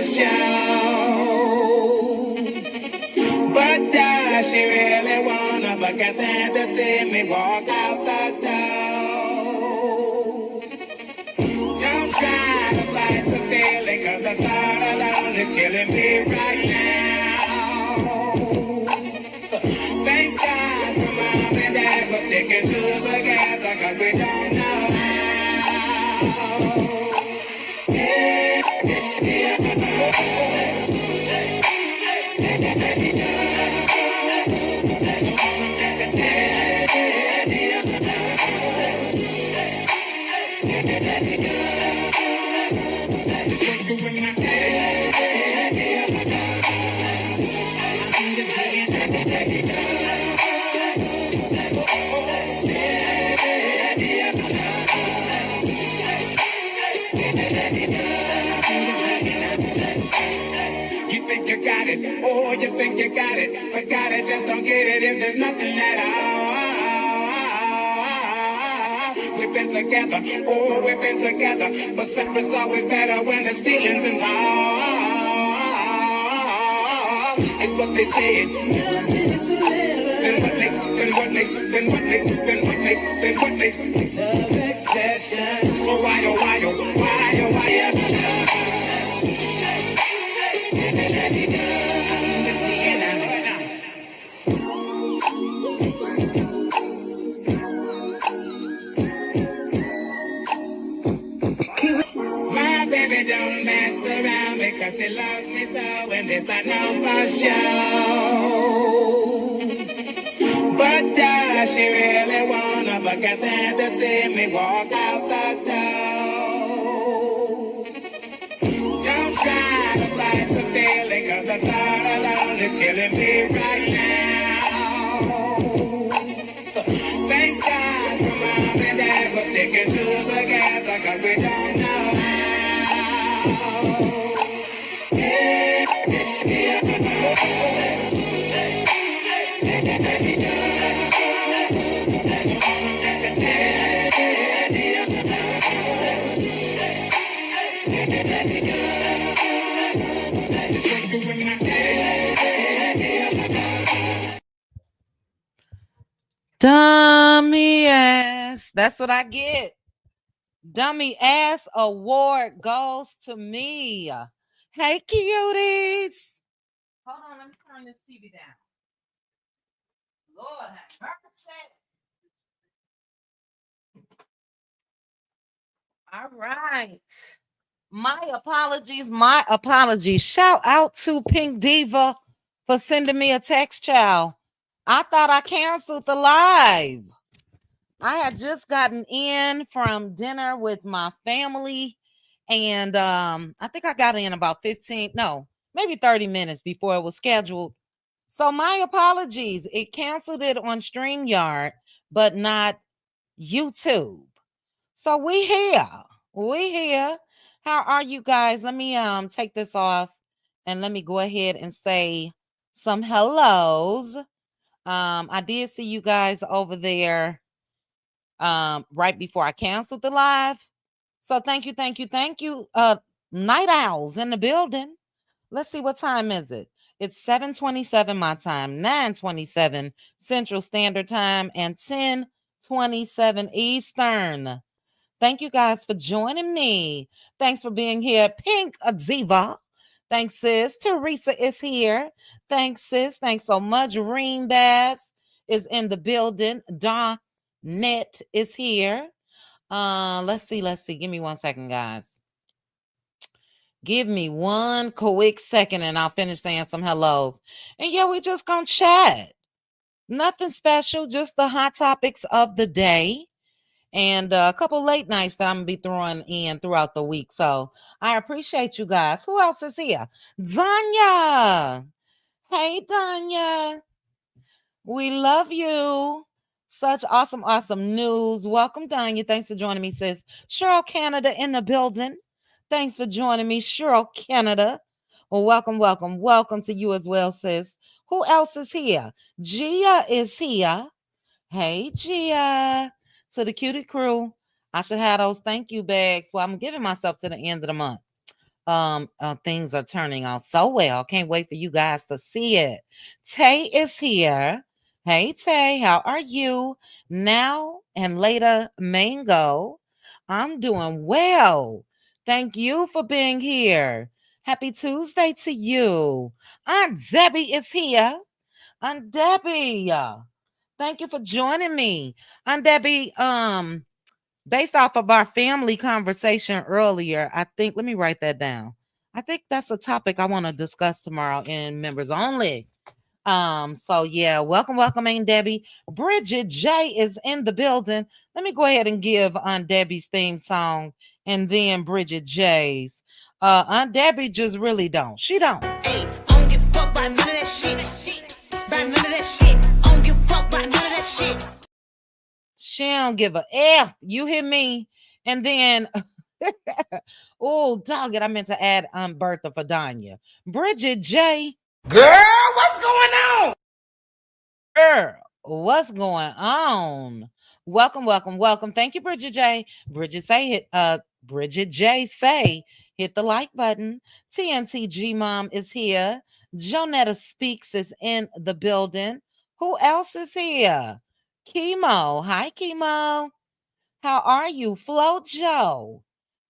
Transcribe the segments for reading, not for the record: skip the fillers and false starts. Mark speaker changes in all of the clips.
Speaker 1: show. But does she really wanna? But can't stand to see me walk out the door. Don't try to fight the feeling, 'cause the thought alone is killing me right now. Thank God for Mom and Dad for sticking together, 'cause we don't know how. You think you got it, oh, you think you got it, but got it, just don't get it if there's nothing at all. We've been together, oh, we've been together, but separate's always better when there's feelings involved. It's what they say. Then what makes love obsession? So why? My baby don't mess around because she loves me so, and this I know for sure. But does she really wanna? But can't stand to see me walk out the door. Don't try to fight the feeling, 'cause the thought alone is killing me right now. Thank God for Mom and Dad for sticking together, 'cause we don't know how.
Speaker 2: Dummy ass. That's what I get. Dummy ass award goes to me. Hey, cuties. Hold on, let me turn this TV down. Lord have mercy. All right. My apologies. Shout out to Pink Diva for sending me a text, child. I thought I canceled the live. I had just gotten in from dinner with my family, and I think I got in about 30 minutes before it was scheduled. So my apologies. It canceled it on StreamYard, but not YouTube. So we here. How are you guys? Let me take this off and let me go ahead and say some hellos. I did see you guys over there right before I canceled the live. So thank you. Night owls in the building. Let's see, what time is it? It's 7:27 my time, 9:27 Central Standard Time, and 10:27 Eastern. Thank you guys for joining me. Thanks for being here. Pink Diva. Thanks, sis. Teresa is here. Thanks, sis. Thanks so much. Reem Bass is in the building. Dnapped is here. Let's see. Give me 1 second, guys. Give me one quick second and I'll finish saying some hellos. And yeah, we just gonna chat. Nothing special, just the hot topics of the day. And a couple late nights that I'm gonna be throwing in throughout the week. So I appreciate you guys. Who else is here? Danya. Hey, Danya. We love you. Such awesome news. Welcome, Danya. Thanks for joining me, sis. Cheryl Canada in the building. Thanks for joining me, Cheryl Canada. Well, welcome to you as well, sis. Who else is here? Gia is here. Hey, Gia. To the cutie crew, I should have those thank you bags. Well, I'm giving myself to the end of the month. things are turning out so well. Can't wait for you guys to see it. Tay is here. Hey Tay, how are you? Now and later, Mango. I'm doing well. Thank you for being here. Happy Tuesday to you. Aunt Debbie is here. Aunt Debbie, thank you for joining me. Aunt Debbie, based off of our family conversation earlier, I think, let me write that down. I think that's a topic I want to discuss tomorrow in members only. So yeah, welcome, Aunt Debbie. Bridget J is in the building. Let me go ahead and give Aunt Debbie's theme song and then Bridget J's. Aunt Debbie just really don't. She don't.
Speaker 1: Hey, I don't give a fuck about none of that shit. About none of that shit. I don't give a fuck about none of that shit.
Speaker 2: She don't give a F. You hear me? And then, oh, dog it. I meant to add Bertha for Danya. Bridget J.
Speaker 1: Girl, what's going on?
Speaker 2: Girl, what's going on? Welcome. Thank you, Bridget J. Bridget J say, hit the like button. TNTG Mom is here. Jonetta Speaks is in the building. Who else is here? Chemo. Hi, Chemo. How are you? Flo Joe.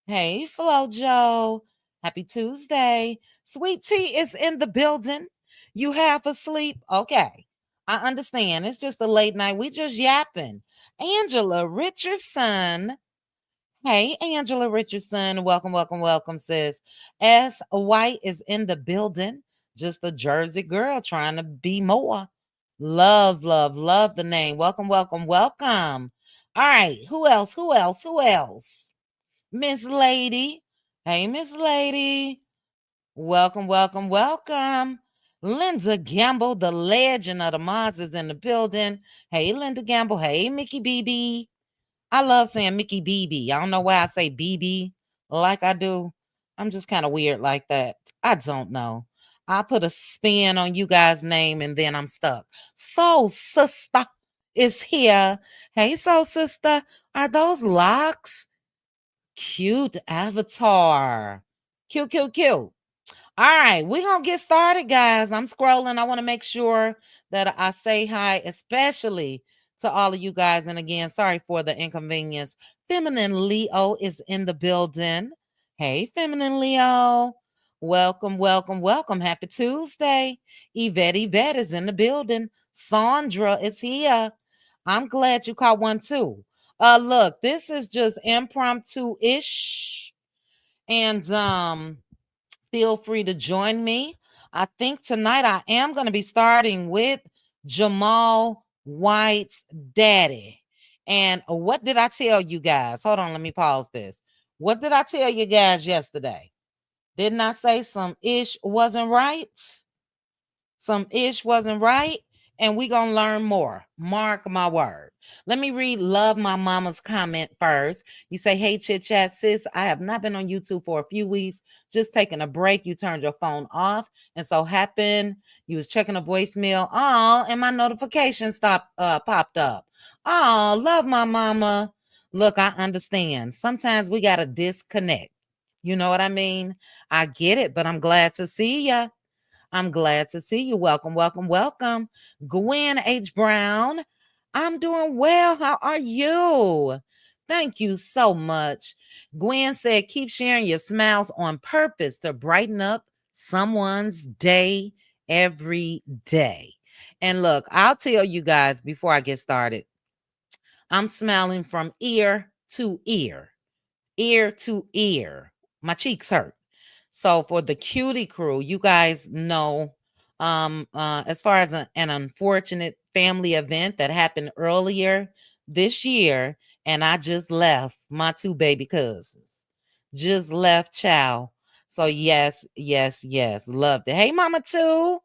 Speaker 2: Hey, Flo Joe. Happy Tuesday. Sweet Tea is in the building. You half asleep? Okay. I understand. It's just a late night. We just yapping. Angela Richardson. Hey, Angela Richardson. Welcome, sis. S. White is in the building. Just a Jersey girl trying to be more. Love the name. Welcome. All right. Who else? Miss Lady. Hey, Miss Lady. Welcome. Linda Gamble, the legend of the mods, is in the building. Hey, Linda Gamble. Hey, Mickey BB. I love saying Mickey BB. I don't know why I say BB like I do. I'm just kind of weird like that. I don't know. I put a spin on you guys' name and then I'm stuck. Soul Sister is here. Hey, Soul Sister. Are those locks? Cute avatar. Cute. All right, we're going to get started, guys. I'm scrolling. I want to make sure that I say hi, especially to all of you guys. And again, sorry for the inconvenience. Feminine Leo is in the building. Hey, Feminine Leo. Welcome. Happy Tuesday. Yvette is in the building. Sandra is here. I'm glad you caught one too. Look, this is just impromptu-ish. And feel free to join me. I think tonight I am going to be starting with Jamal White's daddy. And what did I tell you guys? Hold on, let me pause this. What did I tell you guys yesterday? Didn't I say some ish wasn't right? Some ish wasn't right, and we gonna learn more. Mark my word. Let me read Love My Mama's comment first. You say, hey, chit chat, sis. I have not been on YouTube for a few weeks, just taking a break. You turned your phone off, and so happened you was checking a voicemail. Oh, and my notification popped up. Oh, love my mama. Look, I understand. Sometimes we gotta disconnect. You know what I mean? I get it, but I'm glad to see ya. I'm glad to see you. Welcome. Gwen H. Brown. I'm doing well. How are you? Thank you so much. Gwen said, keep sharing your smiles on purpose to brighten up someone's day every day. And look, I'll tell you guys before I get started, I'm smiling from ear to ear, ear to ear. My cheeks hurt. So for the cutie crew, you guys know, as far as an unfortunate family event that happened earlier this year, and I just left my two baby cousins. Just left child. So yes, loved it. Hey, Mama Two,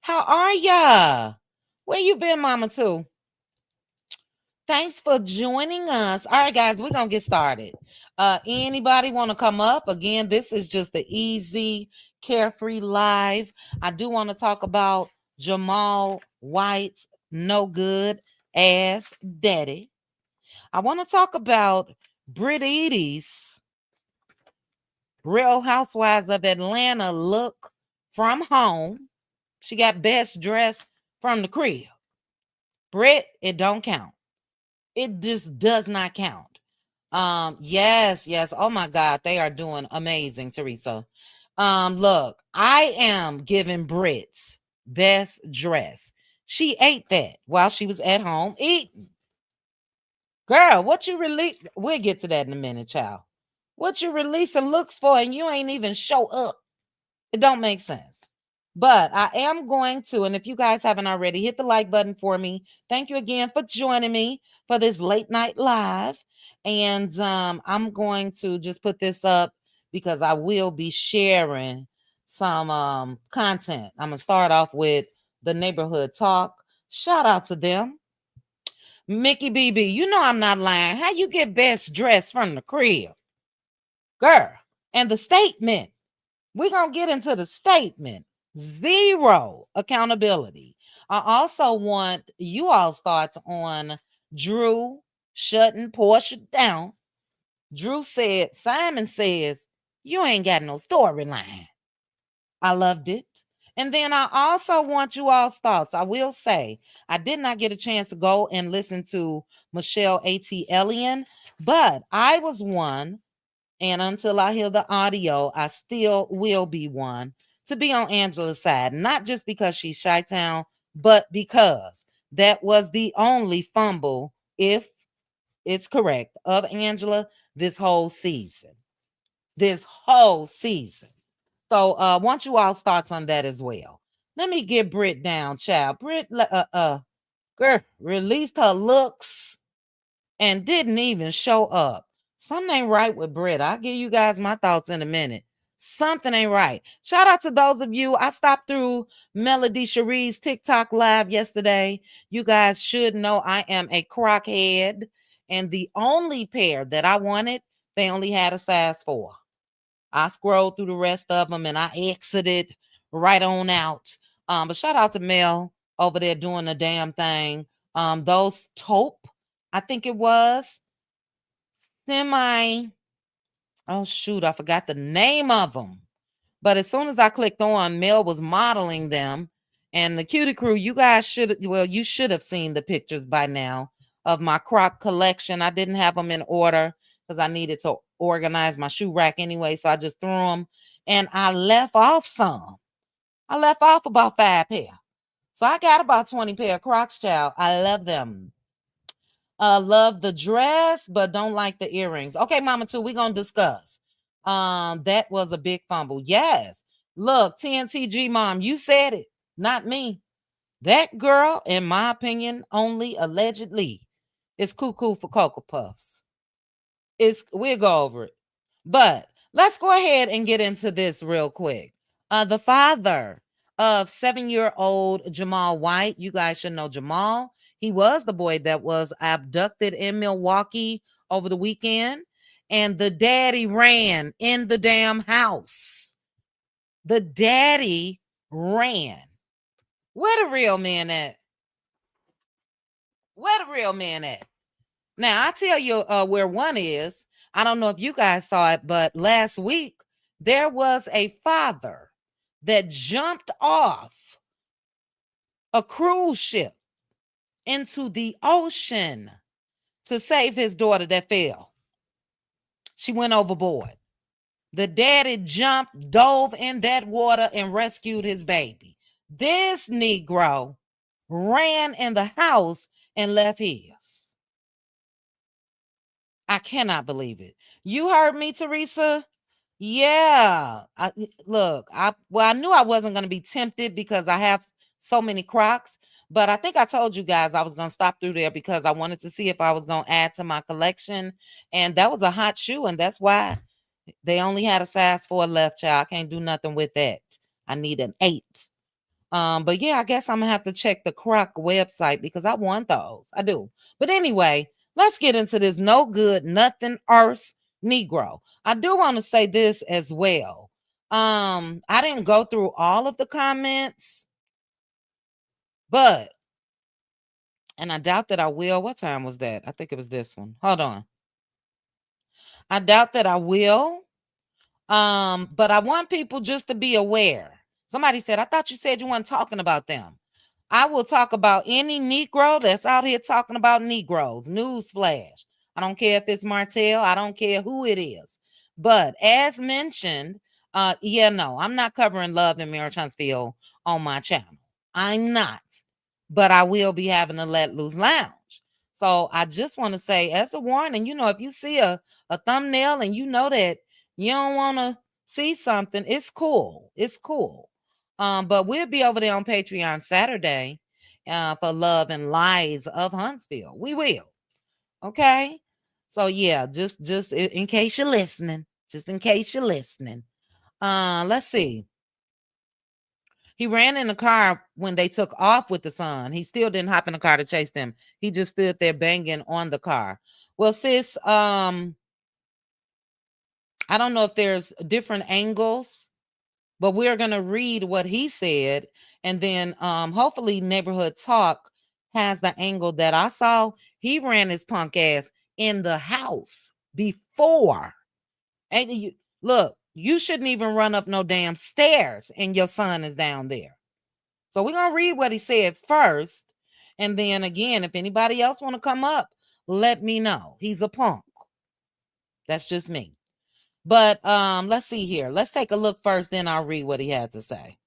Speaker 2: how are ya? Where you been, Mama Two? Thanks for joining us. All right, guys, we're gonna get started. Anybody want to come up? Again, this is just the easy, carefree live. I do want to talk about Jamal White's no good ass daddy. I want to talk about Brit. Real Housewives of Atlanta look from home. She got best dressed from the crib. Brit, it don't count. It just does not count. Yes, yes. Oh my God, they are doing amazing, Teresa. Look, I am giving Brit best dress. She ate that while she was at home eating. Girl, what you release? We'll get to that in a minute, child. What you releasing looks for, and you ain't even show up. It don't make sense. But I am going to, and if you guys haven't already, hit the like button for me. Thank you again for joining me for this late night live. And I'm going to just put this up because I will be sharing some content. I'm gonna start off with the neighborhood talk. Shout out to them. Mickey BB, you know I'm not lying. How you get best dressed from the crib? Girl. And the statement. We're going to get into the statement. Zero accountability. I also want you all's thoughts on Drew shutting Portia down. Drew said, Simon says, you ain't got no storyline. I loved it. And then I also want you all's thoughts. I will say, I did not get a chance to go and listen to Michelle A.T. Elian, but I was one, and until I hear the audio, I still will be one to be on Angela's side, not just because she's Chi-Town, but because that was the only fumble, if it's correct, of Angela this whole season. This whole season. So want you all's thoughts on that as well. Let me get Brit down, child. Brit girl released her looks and didn't even show up. Something ain't right with Brit. I'll give you guys my thoughts in a minute. Something ain't right. Shout out to those of you. I stopped through Melody Cherie's TikTok live yesterday. You guys should know I am a crockhead. And the only pair that I wanted, they only had a size 4. I scrolled through the rest of them and I exited right on out. But shout out to Mel over there doing the damn thing. Those taupe, I think it was semi. Oh shoot, I forgot the name of them. But as soon as I clicked on, Mel was modeling them, and the Cutie Crew. You guys should, well, you should have seen the pictures by now of my Croc collection. I didn't have them in order because I needed to organize my shoe rack anyway, so I just threw them, and I left off some. I left off about 5 pair, so I got about 20 pair of Crocs, child. I love them. Love the dress, but don't like the earrings. Okay, Mama Two, we're gonna discuss. That was a big fumble. Yes. Look, TNTG mom, you said it, not me. That girl, in my opinion, only allegedly is cuckoo for Cocoa Puffs. We'll go over it. But let's go ahead and get into this real quick. The father of 7-year-old Jamal White, you guys should know Jamal. He was the boy that was abducted in Milwaukee over the weekend, and the daddy ran in the damn house. The daddy ran. Where the real man at? Where the real man at? Now, I tell you where one is. I don't know if you guys saw it, but last week there was a father that jumped off a cruise ship into the ocean to save his daughter that fell. She went overboard. The daddy jumped, dove in that water, and rescued his baby. This Negro ran in the house and left his. I cannot believe it. You heard me, Teresa? Yeah. Look, I knew I wasn't going to be tempted because I have so many Crocs, but I think I told you guys I was going to stop through there because I wanted to see if I was going to add to my collection, and that was a hot shoe, and that's why they only had a size 4 left, child. I can't do nothing with that. I need an 8. But yeah, I guess I'm gonna have to check the Croc website because I want those. I do. But anyway, let's get into this no good, nothing arse Negro. I do want to say this as well. I didn't go through all of the comments, but and I doubt that I will. What time was that? I think it was this one. Hold on. I doubt that I will. But I want people just to be aware. Somebody said, I thought you said you weren't talking about them. I will talk about any Negro that's out here talking about Negroes. Newsflash. I don't care if it's Martell. I don't care who it is. But as mentioned, no, I'm not covering love in Mary Huntsville on my channel. I'm not. But I will be having a Let Loose Lounge. So I just want to say, as a warning, if you see a thumbnail and you know that you don't want to see something, it's cool. It's cool. But we'll be over there on Patreon Saturday for Love and Lies of Huntsville. We will. Okay. So yeah, just in case you're listening. Just in case you're listening. Let's see. He ran in the car when they took off with the son. He still didn't hop in the car to chase them. He just stood there banging on the car. Well, sis, I don't know if there's different angles, but we're going to read what he said. And then hopefully Neighborhood Talk has the angle that I saw. He ran his punk ass in the house before. And look, you shouldn't even run up no damn stairs and your son is down there. So we're going to read what he said first. And then again, if anybody else want to come up, let me know. He's a punk. That's just me. But let's see here. Let's take a look first, then I'll read what he had to say.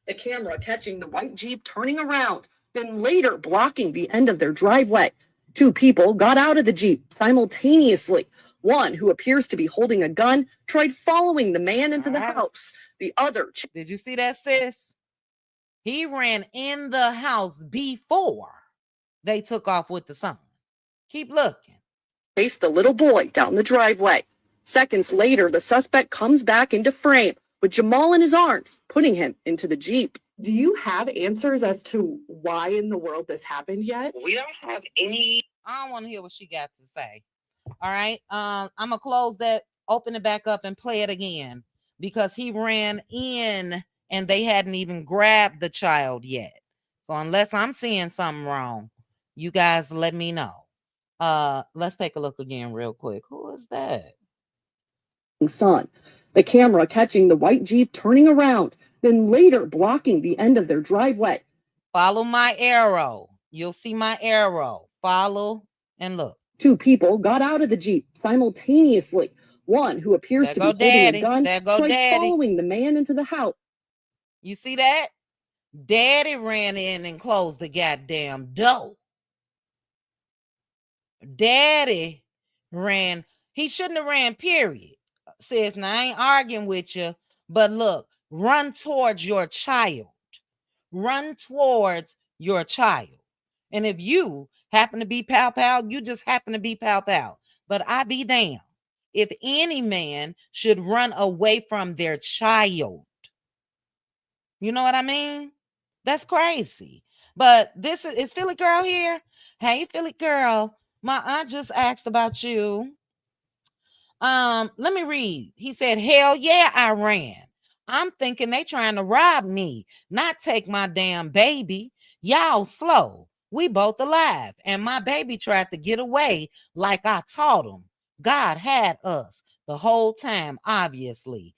Speaker 3: The camera catching the white Jeep turning around, then later blocking the end of their driveway. Two people got out of the Jeep simultaneously. One, who appears to be holding a gun, tried following the man into the house. The other...
Speaker 2: Did you see that, sis? He ran in the house before they took off with the son. Keep looking.
Speaker 3: Chased the little boy down the driveway. Seconds later, the suspect comes back into frame with Jamal in his arms, putting him into the Jeep. Do you have answers as to why in the world this happened yet?
Speaker 1: We don't have any.
Speaker 2: I don't want to hear what she got to say. All right. I'm going to close that, open it back up and play it again because he ran in and they hadn't even grabbed the child yet. So unless I'm seeing something wrong, you guys let me know. Let's take a look again real quick. Who is that?
Speaker 3: Son. The camera catching the white Jeep turning around, then later blocking the end of their driveway.
Speaker 2: Follow my arrow. You'll see my arrow. Follow and look.
Speaker 3: Two people got out of the Jeep simultaneously. One, who appears to be holding a gun, tried following the man into the house.
Speaker 2: You see that? Daddy ran in and closed the goddamn door. Daddy ran. He shouldn't have ran, period. Says, now I ain't arguing with you, but look, run towards your child. Run towards your child. And if you happen to be pow, you just happen to be pow. But I be damned if any man should run away from their child. You know what I mean? That's crazy. But this is Philly Girl here. Hey, Philly Girl. My aunt just asked about you. Let me read. He said, hell yeah, I ran. I'm thinking they trying to rob me, not take my damn baby. Y'all slow. We both alive. And my baby tried to get away like I taught him. God had us the whole time, obviously.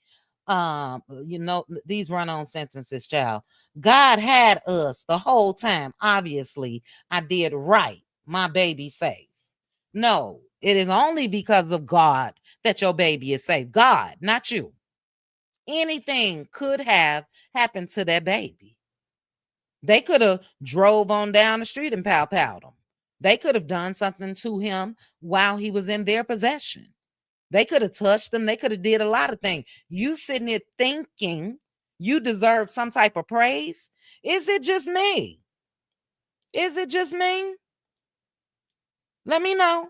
Speaker 2: These run-on sentences, child. God had us the whole time. Obviously, I did right. My baby safe. No, it is only because of God that your baby is safe. God, not you. Anything could have happened to that baby. They could have drove on down the street and powed him. They could have done something to him while he was in their possession. They could have touched him. They could have did a lot of things. You sitting here thinking you deserve some type of praise. Is it just me? Is it just me? Let me know.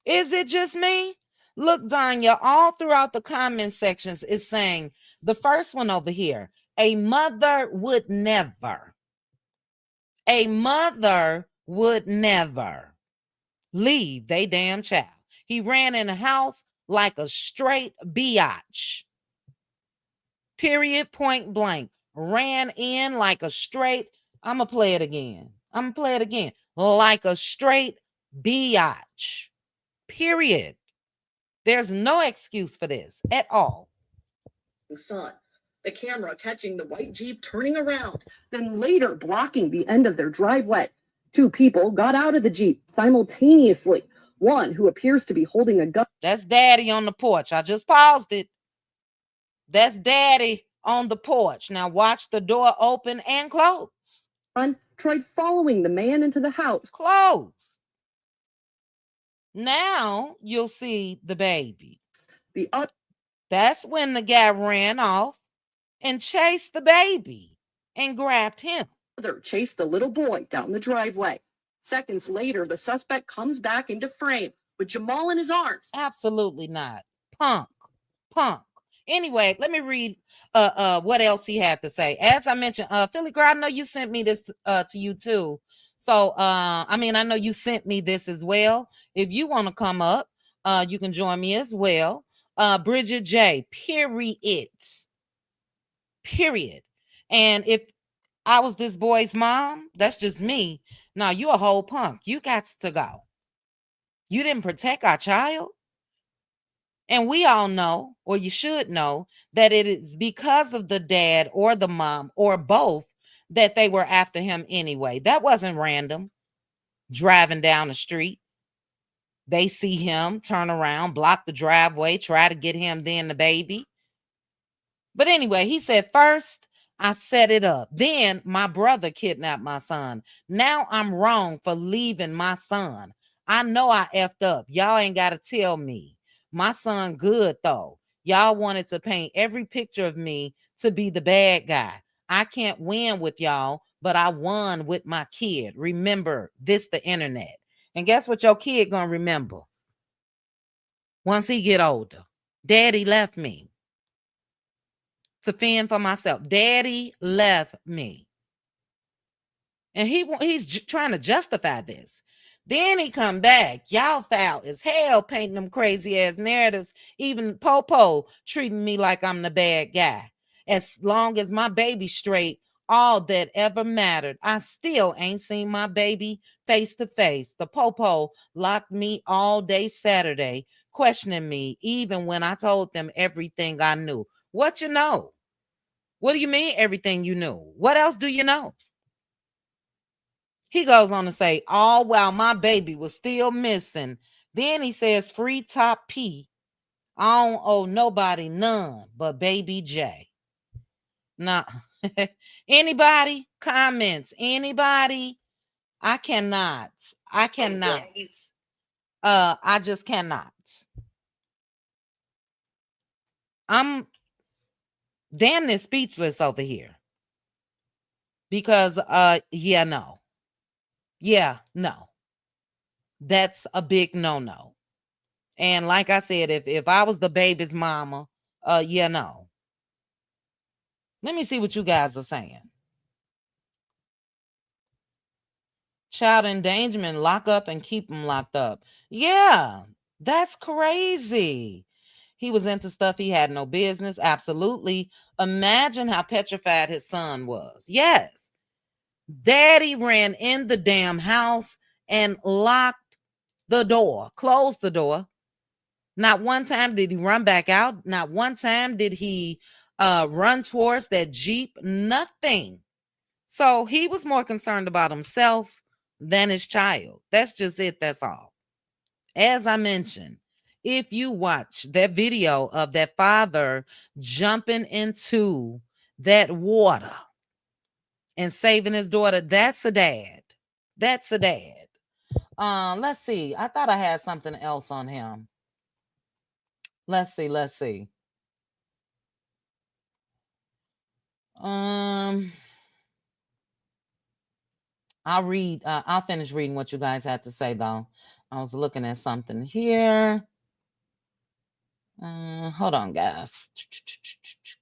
Speaker 2: Is it just me? Look, Danya, all throughout the comment sections is saying the first one over here, a mother would never leave they damn child. He ran in the house like a straight biatch. Period, point blank. Ran in like a straight, I'm going to play it again. Like a straight biatch. Period. There's no excuse for this at all.
Speaker 3: Son, the camera catching the white Jeep turning around, then later blocking the end of their driveway. Two people got out of the Jeep simultaneously. One who appears to be holding a gun.
Speaker 2: That's Daddy on the porch. I just paused it. That's Daddy on the porch. Now watch the door open and close.
Speaker 3: Tried following the man into the house.
Speaker 2: Close. Now you'll see the baby. That's when the guy ran off and chased the baby and grabbed him.
Speaker 3: Chased the little boy down the driveway. Seconds later, the suspect comes back into frame with Jamal in his arms.
Speaker 2: Absolutely not. Punk. Anyway, let me read what else he had to say. As I mentioned, Philly girl, I know you sent me this to you too. So I know you sent me this as well. If you want to come up, you can join me as well. Bridget J. Period. And if I was this boy's mom, that's just me. No, you a whole punk. You got to go. You didn't protect our child. And we all know, or you should know, that it is because of the dad or the mom or both that they were after him anyway. That wasn't random. Driving down the street, they see him, turn around, block the driveway, try to get him, then the baby. But anyway, he said, first, I set it up. Then my brother kidnapped my son. Now I'm wrong for leaving my son. I know I effed up. Y'all ain't got to tell me. My son good, though. Y'all wanted to paint every picture of me to be the bad guy. I can't win with y'all, but I won with my kid. Remember, this the internet. And guess what your kid gonna remember? Once he get older. Daddy left me to fend for myself. Daddy left me. And he's trying to justify this. Then he come back. Y'all foul as hell painting them crazy ass narratives. Even Popo treating me like I'm the bad guy. As long as my baby's straight, all that ever mattered. I still ain't seen my baby face to face. The Popo locked me all day Saturday, questioning me, even when I told them everything I knew. What you know? What do you mean everything you knew? What else do you know? He goes on to say, all while my baby was still missing. Then he says, free Top P. I don't owe nobody none but Baby J. Now, anybody? Comments? Anybody? I cannot. I just cannot. I'm damn near speechless over here. Because, no. Yeah, no. That's a big no-no. And like I said, if I was the baby's mama, no. Let me see what you guys are saying. Child endangerment, lock up and keep them locked up. Yeah, that's crazy. He was into stuff he had no business. Absolutely. Imagine how petrified his son was. Yes. Daddy ran in the damn house and locked the door, closed the door. Not one time did he run back out. Not one time did he run towards that Jeep. Nothing. So he was more concerned about himself than his child. That's just it. That's all. As I mentioned, if you watch that video of that father jumping into that water and saving his daughter, that's a dad. That's a dad. Let's see. I thought I had something else on him. Let's see. I'll finish reading what you guys had to say, though. I was looking at something here. Hold on, guys.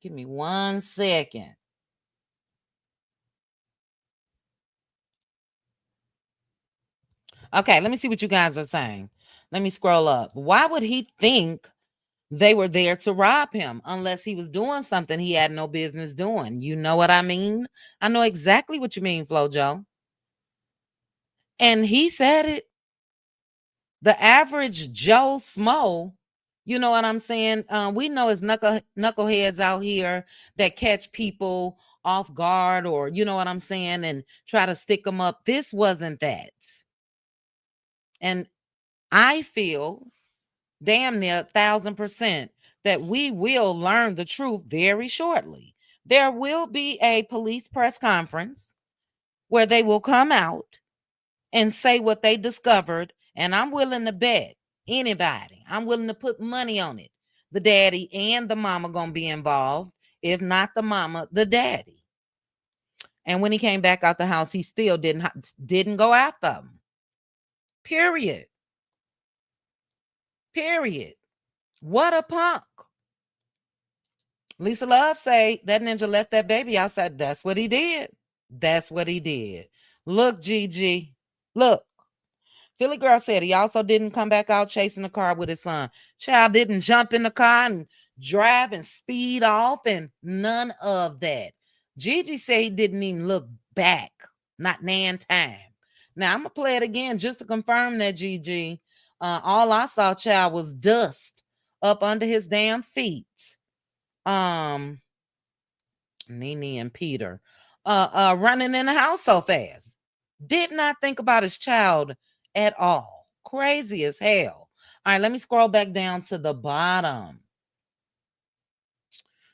Speaker 2: Give me 1 second. Okay, let me see what you guys are saying. Let me scroll up. Why would he think they were there to rob him unless he was doing something he had no business doing? You know what I mean? I know exactly what you mean, FloJo. And he said it. The average Joe Smo You know what I'm saying? We know it's knuckleheads out here that catch people off guard, or you know what I'm saying, and try to stick them up. This wasn't that. And I feel damn near 1,000% that we will learn the truth very shortly. There will be a police press conference where they will come out and say what they discovered. And I'm willing to bet anybody, I'm willing to put money on it. The daddy and the mama gonna be involved. If not the mama, the daddy. And when he came back out the house, he still didn't go after them. Period. Period. What a punk. Lisa Love say that ninja left that baby outside. That's what he did. That's what he did. Look, Gigi. Look. Philly girl said he also didn't come back out chasing the car with his son. Child didn't jump in the car and drive and speed off and none of that. Gigi said he didn't even look back. Not nan time. Now I'm gonna play it again just to confirm that, Gigi. All I saw, child, was dust up under his damn feet. Nene and Peter running in the house so fast. Did not think about his child at all. Crazy as hell. All right, let me scroll back down to the bottom.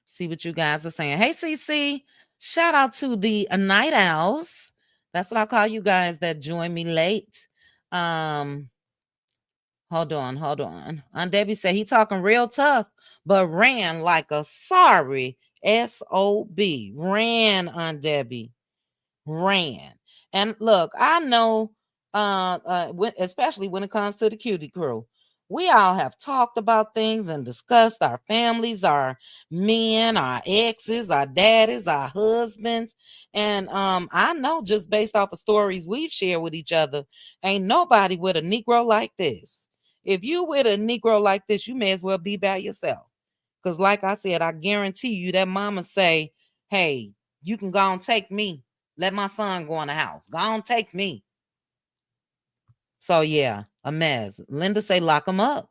Speaker 2: See what you guys are saying. Hey, CC, shout out to the night owls. That's what I call you guys that join me late. Hold on. Aunt Debbie said he talking real tough, but ran like a sorry SOB. Ran, Aunt Debbie. Ran. And look, I know, especially when it comes to the cutie crew, we all have talked about things and discussed our families, our men, our exes, our daddies, our husbands. And I know just based off the stories we've shared with each other, ain't nobody with a Negro like this. If you with a Negro like this, you may as well be by yourself. Because like I said, I guarantee you that mama say, hey, you can go and take me. Let my son go in the house. Go on, take me. So yeah, a mess. Linda say lock him up.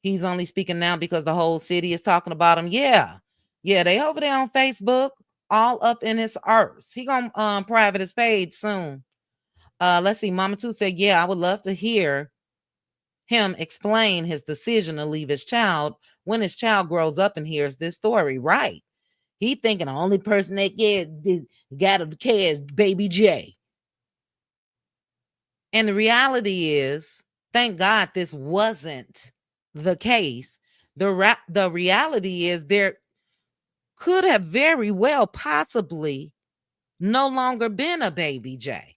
Speaker 2: He's only speaking now because the whole city is talking about him. Yeah. Yeah, they over there on Facebook, all up in his arse. He gonna private his page soon. Let's see. Mama Two said, yeah, I would love to hear him explain his decision to leave his child when his child grows up and hears this story. Right. He thinking the only person that got to care is Baby J. And the reality is, thank God this wasn't the case. The reality is there could have very well possibly no longer been a Baby J.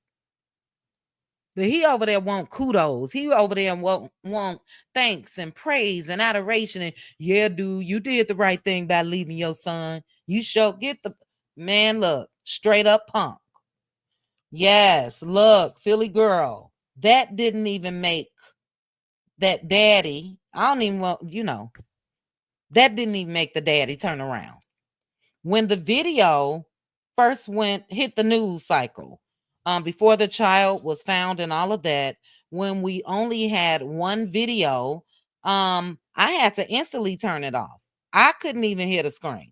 Speaker 2: But he over there want kudos. He over there want thanks and praise and adoration. And yeah, dude, you did the right thing by leaving your son. You sure get the man. Look, straight up punk. Yes, look, Philly girl. That didn't even make that daddy. I don't even want, that didn't even make the daddy turn around. When the video first hit the news cycle, before the child was found and all of that, when we only had one video, I had to instantly turn it off. I couldn't even hear the screams.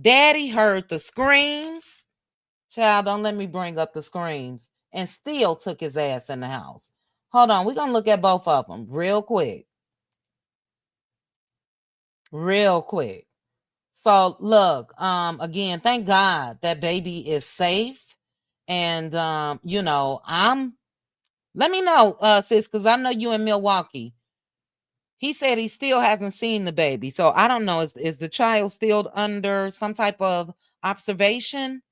Speaker 2: Daddy heard the screams. Child, don't let me bring up the screams. And still took his ass in the house. Hold on, we're going to look at both of them real quick. Real quick. So look, again, thank God that baby is safe. And let me know, sis, because I know you in Milwaukee. He said he still hasn't seen the baby. So I don't know. Is the child still under some type of observation?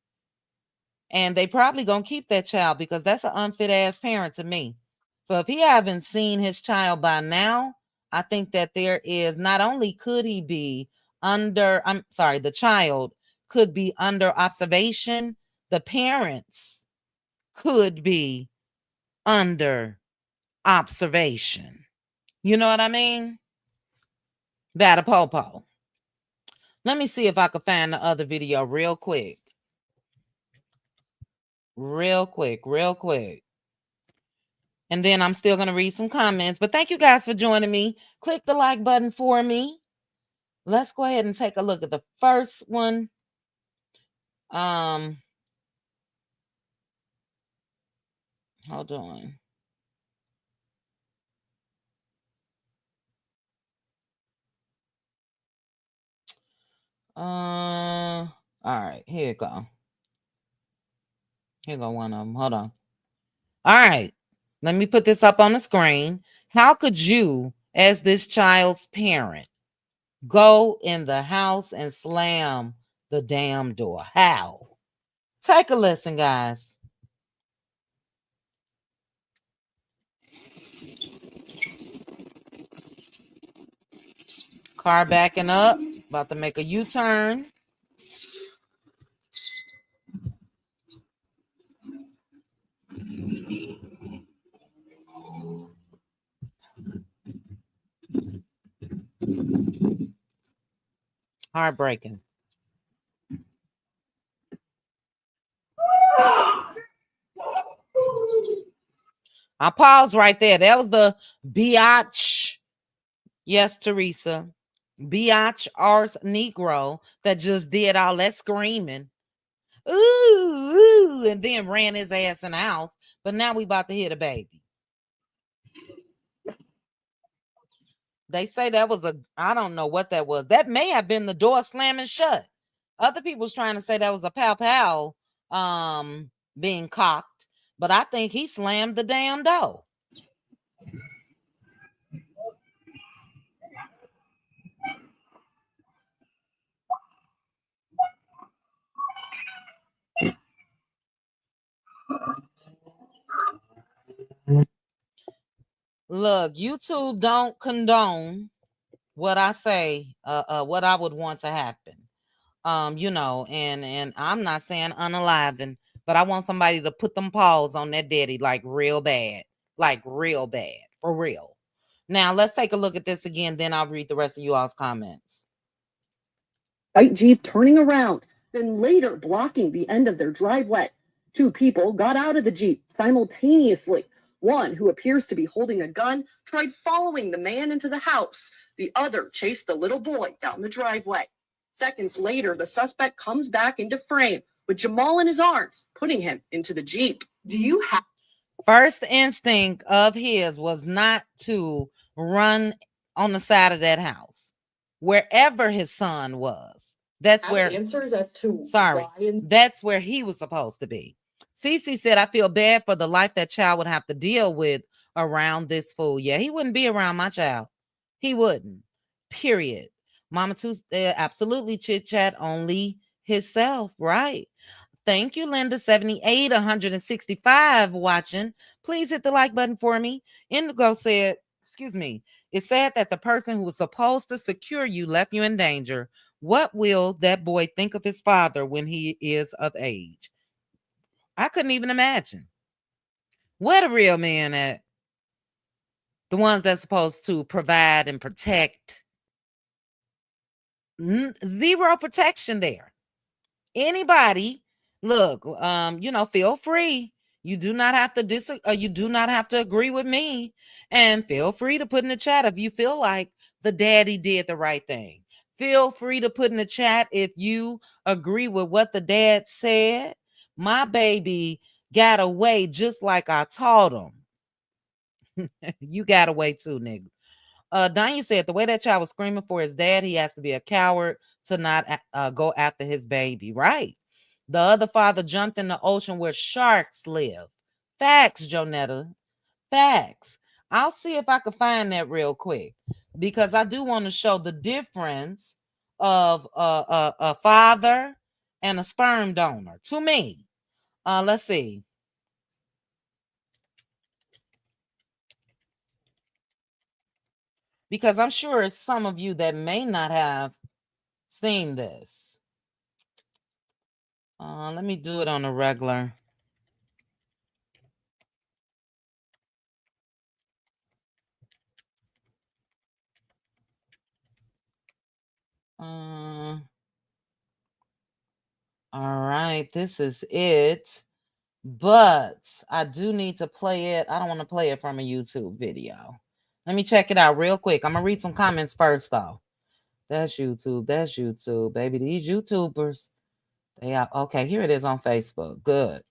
Speaker 2: And they probably gonna keep that child because that's an unfit ass parent to me. So if he haven't seen his child by now, I think that there is not only could he be the child could be under observation, the parents could be under observation. You know what I mean? Bada popo. Let me see if I can find the other video real quick. Real quick. And then I'm still going to read some comments. But thank you guys for joining me. Click the like button for me. Let's go ahead and take a look at the first one. Hold on. All right, here you go. Here go one of them. Hold on. All right, let me put this up on the screen. How could you, as this child's parent, go in the house and slam the damn door? How? Take a listen, guys. Car backing up, about to make a U-turn. Heartbreaking. I pause right there. That was the biatch. Yes, Teresa. Biatch Ars Negro that just did all that screaming. Ooh, ooh, and then ran his ass in the house. But now we about to hit a baby. They say that was I don't know what that was. That may have been the door slamming shut. Other people's trying to say that was a pow being cocked, but I think he slammed the damn door. Look, YouTube don't condone what I say, what I would want to happen. And I'm not saying unaliving, but I want somebody to put them paws on that daddy like real bad, for real. Now let's take a look at this again, then I'll read the rest of you all's comments.
Speaker 3: White Jeep turning around, then later blocking the end of their driveway. Two people got out of the Jeep simultaneously. One, who appears to be holding a gun, tried following the man into the house. The other chased the little boy down the driveway. Seconds later, the suspect comes back into frame with Jamal in his arms, putting him into the Jeep. Do you have...
Speaker 2: First instinct of his was not to run on the side of that house, wherever his son was. That's where
Speaker 3: answers as to
Speaker 2: that's where he was supposed to be. Cece said, I feel bad for the life that child would have to deal with around this fool. Yeah, he wouldn't be around my child. He wouldn't. Period. Mama Two absolutely chit chat only himself, right? Thank you, Linda. 78, 165 watching. Please hit the like button for me. Indigo said, excuse me, it's sad that the person who was supposed to secure you left you in danger. What will that boy think of his father when he is of age? I couldn't even imagine. Where the real men at? The ones that's supposed to provide and protect. Zero protection there. Anybody, look, feel free. You do not have to you do not have to agree with me, and feel free to put in the chat if you feel like the daddy did the right thing. Feel free to put in the chat if you agree with what the dad said. My baby got away just like I taught him. You got away too, nigga. Danya said the way that child was screaming for his dad, he has to be a coward to not go after his baby, right? The other father jumped in the ocean where sharks live. Facts, Jonetta. Facts. I'll see if I can find that real quick because I do want to show the difference of a father and a sperm donor to me. Let's see. Because I'm sure it's some of you that may not have seen this. Let me do it on a regular. All right, this is it. but I do need to play it. I don't want to play it from a YouTube video. Let me check it out real quick. I'm gonna read some comments first, though. That's YouTube. That's YouTube, baby. These YouTubers, they are okay. Here it is on Facebook. Good.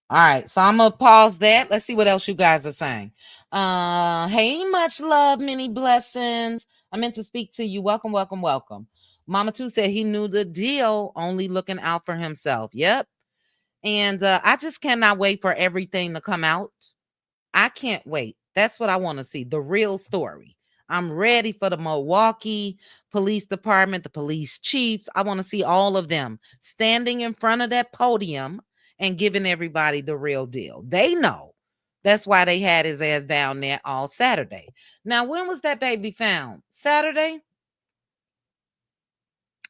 Speaker 2: All right, so I'm gonna pause that. Let's see what else you guys are saying. Hey, much love, many blessings. I meant to speak to you. Welcome, welcome, welcome. Mama Two said he knew the deal, only looking out for himself. Yep. And I just cannot wait for everything to come out. I can't wait. That's what I want to see. The real story. I'm ready for the Milwaukee Police Department, the police chiefs. I want to see all of them standing in front of that podium and giving everybody the real deal. They know. That's why they had his ass down there all Saturday. Now, when was that baby found? Saturday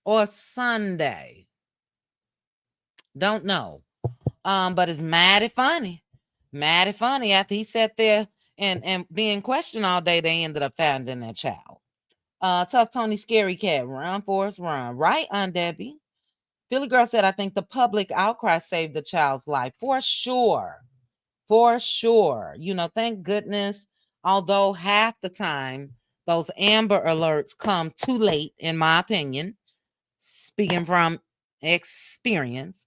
Speaker 2: or Sunday? Don't know. But it's mighty funny. Mighty funny. After he sat there and being questioned all day, they ended up finding that child. Tough Tony Scary Cat, run, Forrest, run. Right, Aunt Debbie. Philly Girl said, I think the public outcry saved the child's life. For sure. For sure. You know, thank goodness. Although half the time, those Amber Alerts come too late, in my opinion. Speaking from experience.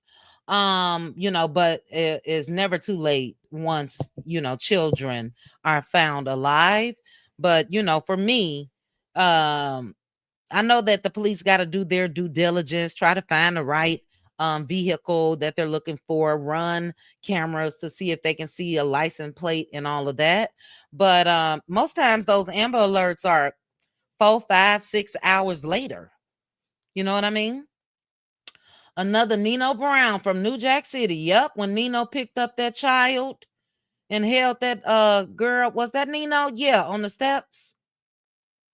Speaker 2: You know, but it is never too late once, you know, children are found alive. But, you know, for me, I know that the police got to do their due diligence, try to find the right vehicle that they're looking for, run cameras to see if they can see a license plate and all of that. But most times those Amber Alerts are 4, 5, 6 hours later. You know what I mean? Another Nino Brown from New Jack City. Yep, when Nino picked up that child and held that girl, was that Nino? Yeah, on the steps.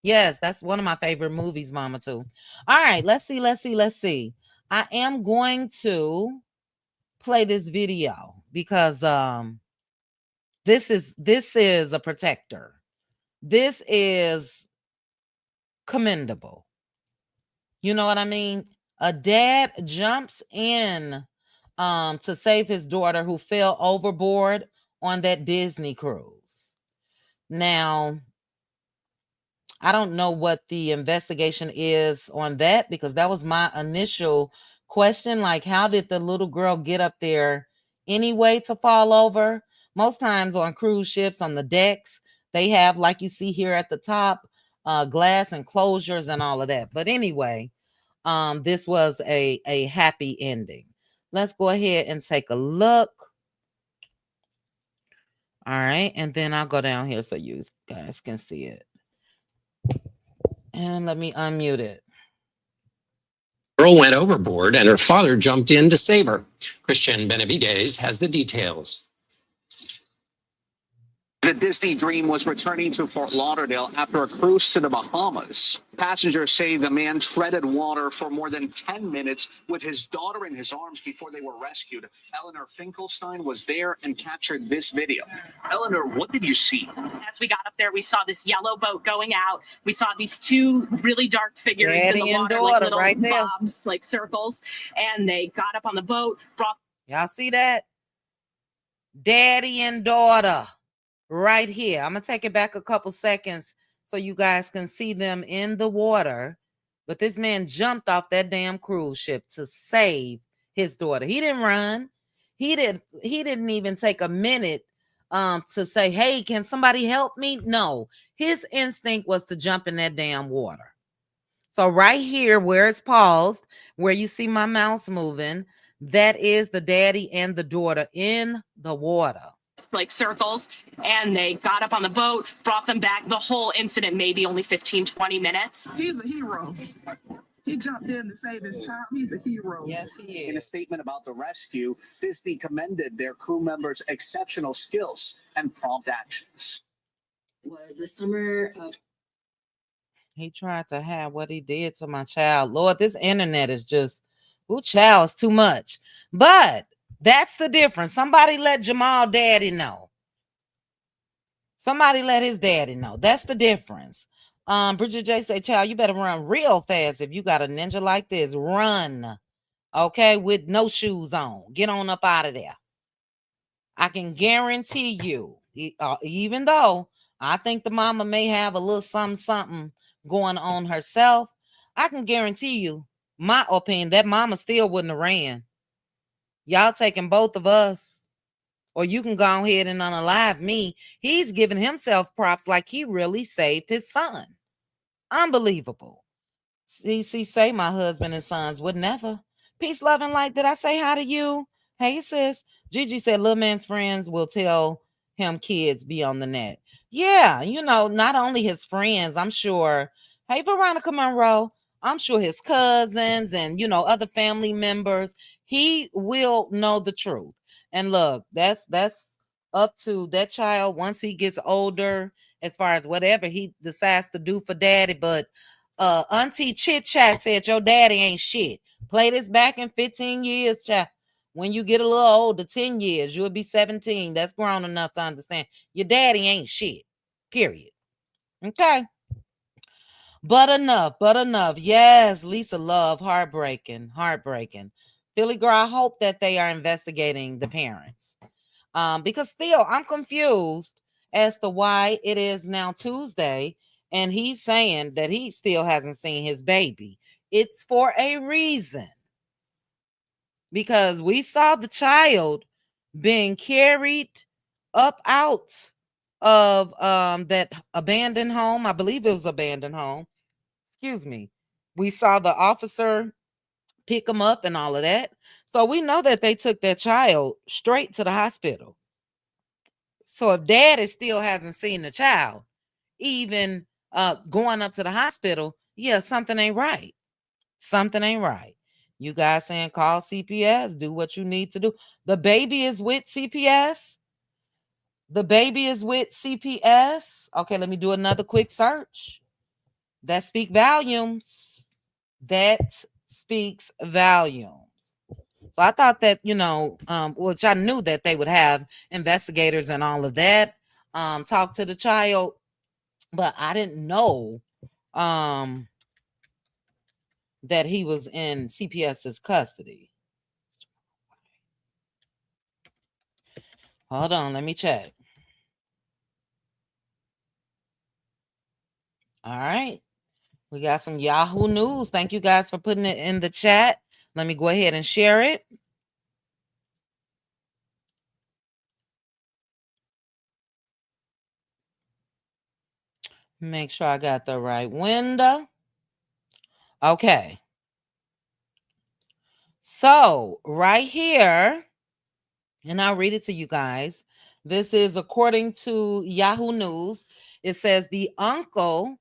Speaker 2: Yes, that's one of my favorite movies, Mama too. All right, let's see. I am going to play this video because this is a protector. This is commendable. You know what I mean? A dad jumps in to save his daughter who fell overboard on that Disney cruise. Now, I don't know what the investigation is on that because that was my initial question. Like, how did the little girl get up there anyway to fall over? Most times on cruise ships, on the decks, they have, like you see here at the top, glass enclosures and all of that. But anyway, this was a happy ending. Let's go ahead and take a look. All right, and then I'll go down here so you guys can see it. And let me unmute it.
Speaker 4: Girl went overboard and her father jumped in to save her. Christian Benavides has the details.
Speaker 5: The Disney Dream was returning to Fort Lauderdale after a cruise to the Bahamas. Passengers say the man treaded water for more than 10 minutes with his daughter in his arms before they were rescued. Eleanor Finkelstein was there and captured this video. Eleanor, what did you see?
Speaker 6: As we got up there, we saw this yellow boat going out. We saw these two really dark figures in the water, like little
Speaker 2: right there.
Speaker 6: bobs, like circles. And they got up on the boat, brought.
Speaker 2: Y'all see that? Daddy and daughter. Right here. I'm going to take it back a couple seconds so you guys can see them in the water. But this man jumped off that damn cruise ship to save his daughter. He didn't run. He didn't even take a minute to say, hey, can somebody help me? No. His instinct was to jump in that damn water. So right here where it's paused, where you see my mouse moving, that is the daddy and the daughter in the water.
Speaker 6: Like circles, and they got up on the boat, brought them back. The whole incident maybe only 15, 20 minutes.
Speaker 7: He's a hero. He jumped in to save his child. He's a hero.
Speaker 2: Yes, he is.
Speaker 5: In a statement about the rescue, Disney commended their crew members' exceptional skills and prompt actions.
Speaker 8: Was the summer of.
Speaker 2: He tried to have what he did to my child. Lord, this internet is just, ooh, child, is too much. But that's the difference. Somebody let Jamal daddy know. Somebody let his daddy know. That's the difference. Bridget J say, child, you better run real fast if you got a ninja like this. Run. okay, with no shoes on. Get on up out of there. I can guarantee you, even though I think the mama may have a little something going on herself, I can guarantee you, my opinion, that mama still wouldn't have ran. Y'all taking both of us, or you can go ahead and unalive me. He's giving himself props like he really saved his son. Unbelievable. CC say my husband and sons would never. Peace, love, and light. Did I say hi to you? Hey, sis. Gigi said little man's friends will tell him kids be on the net. Yeah, not only his friends, I'm sure. Hey, Veronica Monroe. I'm sure his cousins and, other family members, he will know the truth. And look, that's up to that child once he gets older, as far as whatever he decides to do for daddy. But Auntie Chit Chat said your daddy ain't shit. Play this back in 15 years, child. When you get a little older, 10 years, you'll be 17. That's grown enough to understand your daddy ain't shit. Period. Okay. But enough. Yes, Lisa Love, heartbreaking. Philly girl, I hope that they are investigating the parents. Because still, I'm confused as to why it is now Tuesday and he's saying that he still hasn't seen his baby. It's for a reason. Because we saw the child being carried up out of that abandoned home. I believe it was abandoned home. Excuse me. We saw the officer pick him up and all of that. So we know that they took that child straight to the hospital. So if daddy still hasn't seen the child, even going up to the hospital, yeah, something ain't right. Something ain't right. You guys saying call CPS, do what you need to do. The baby is with CPS. The baby is with CPS. Okay, let me do another quick search. That speaks volumes. That speaks volumes. So I thought that, which I knew that they would have investigators and all of that, talk to the child, but I didn't know that he was in CPS's custody. Hold on, let me check. All right. We got some Yahoo News. Thank you guys for putting it in the chat. Let me go ahead and share it. Make sure I got the right window. Okay. So right here, and I'll read it to you guys. This is according to Yahoo News. It says the uncle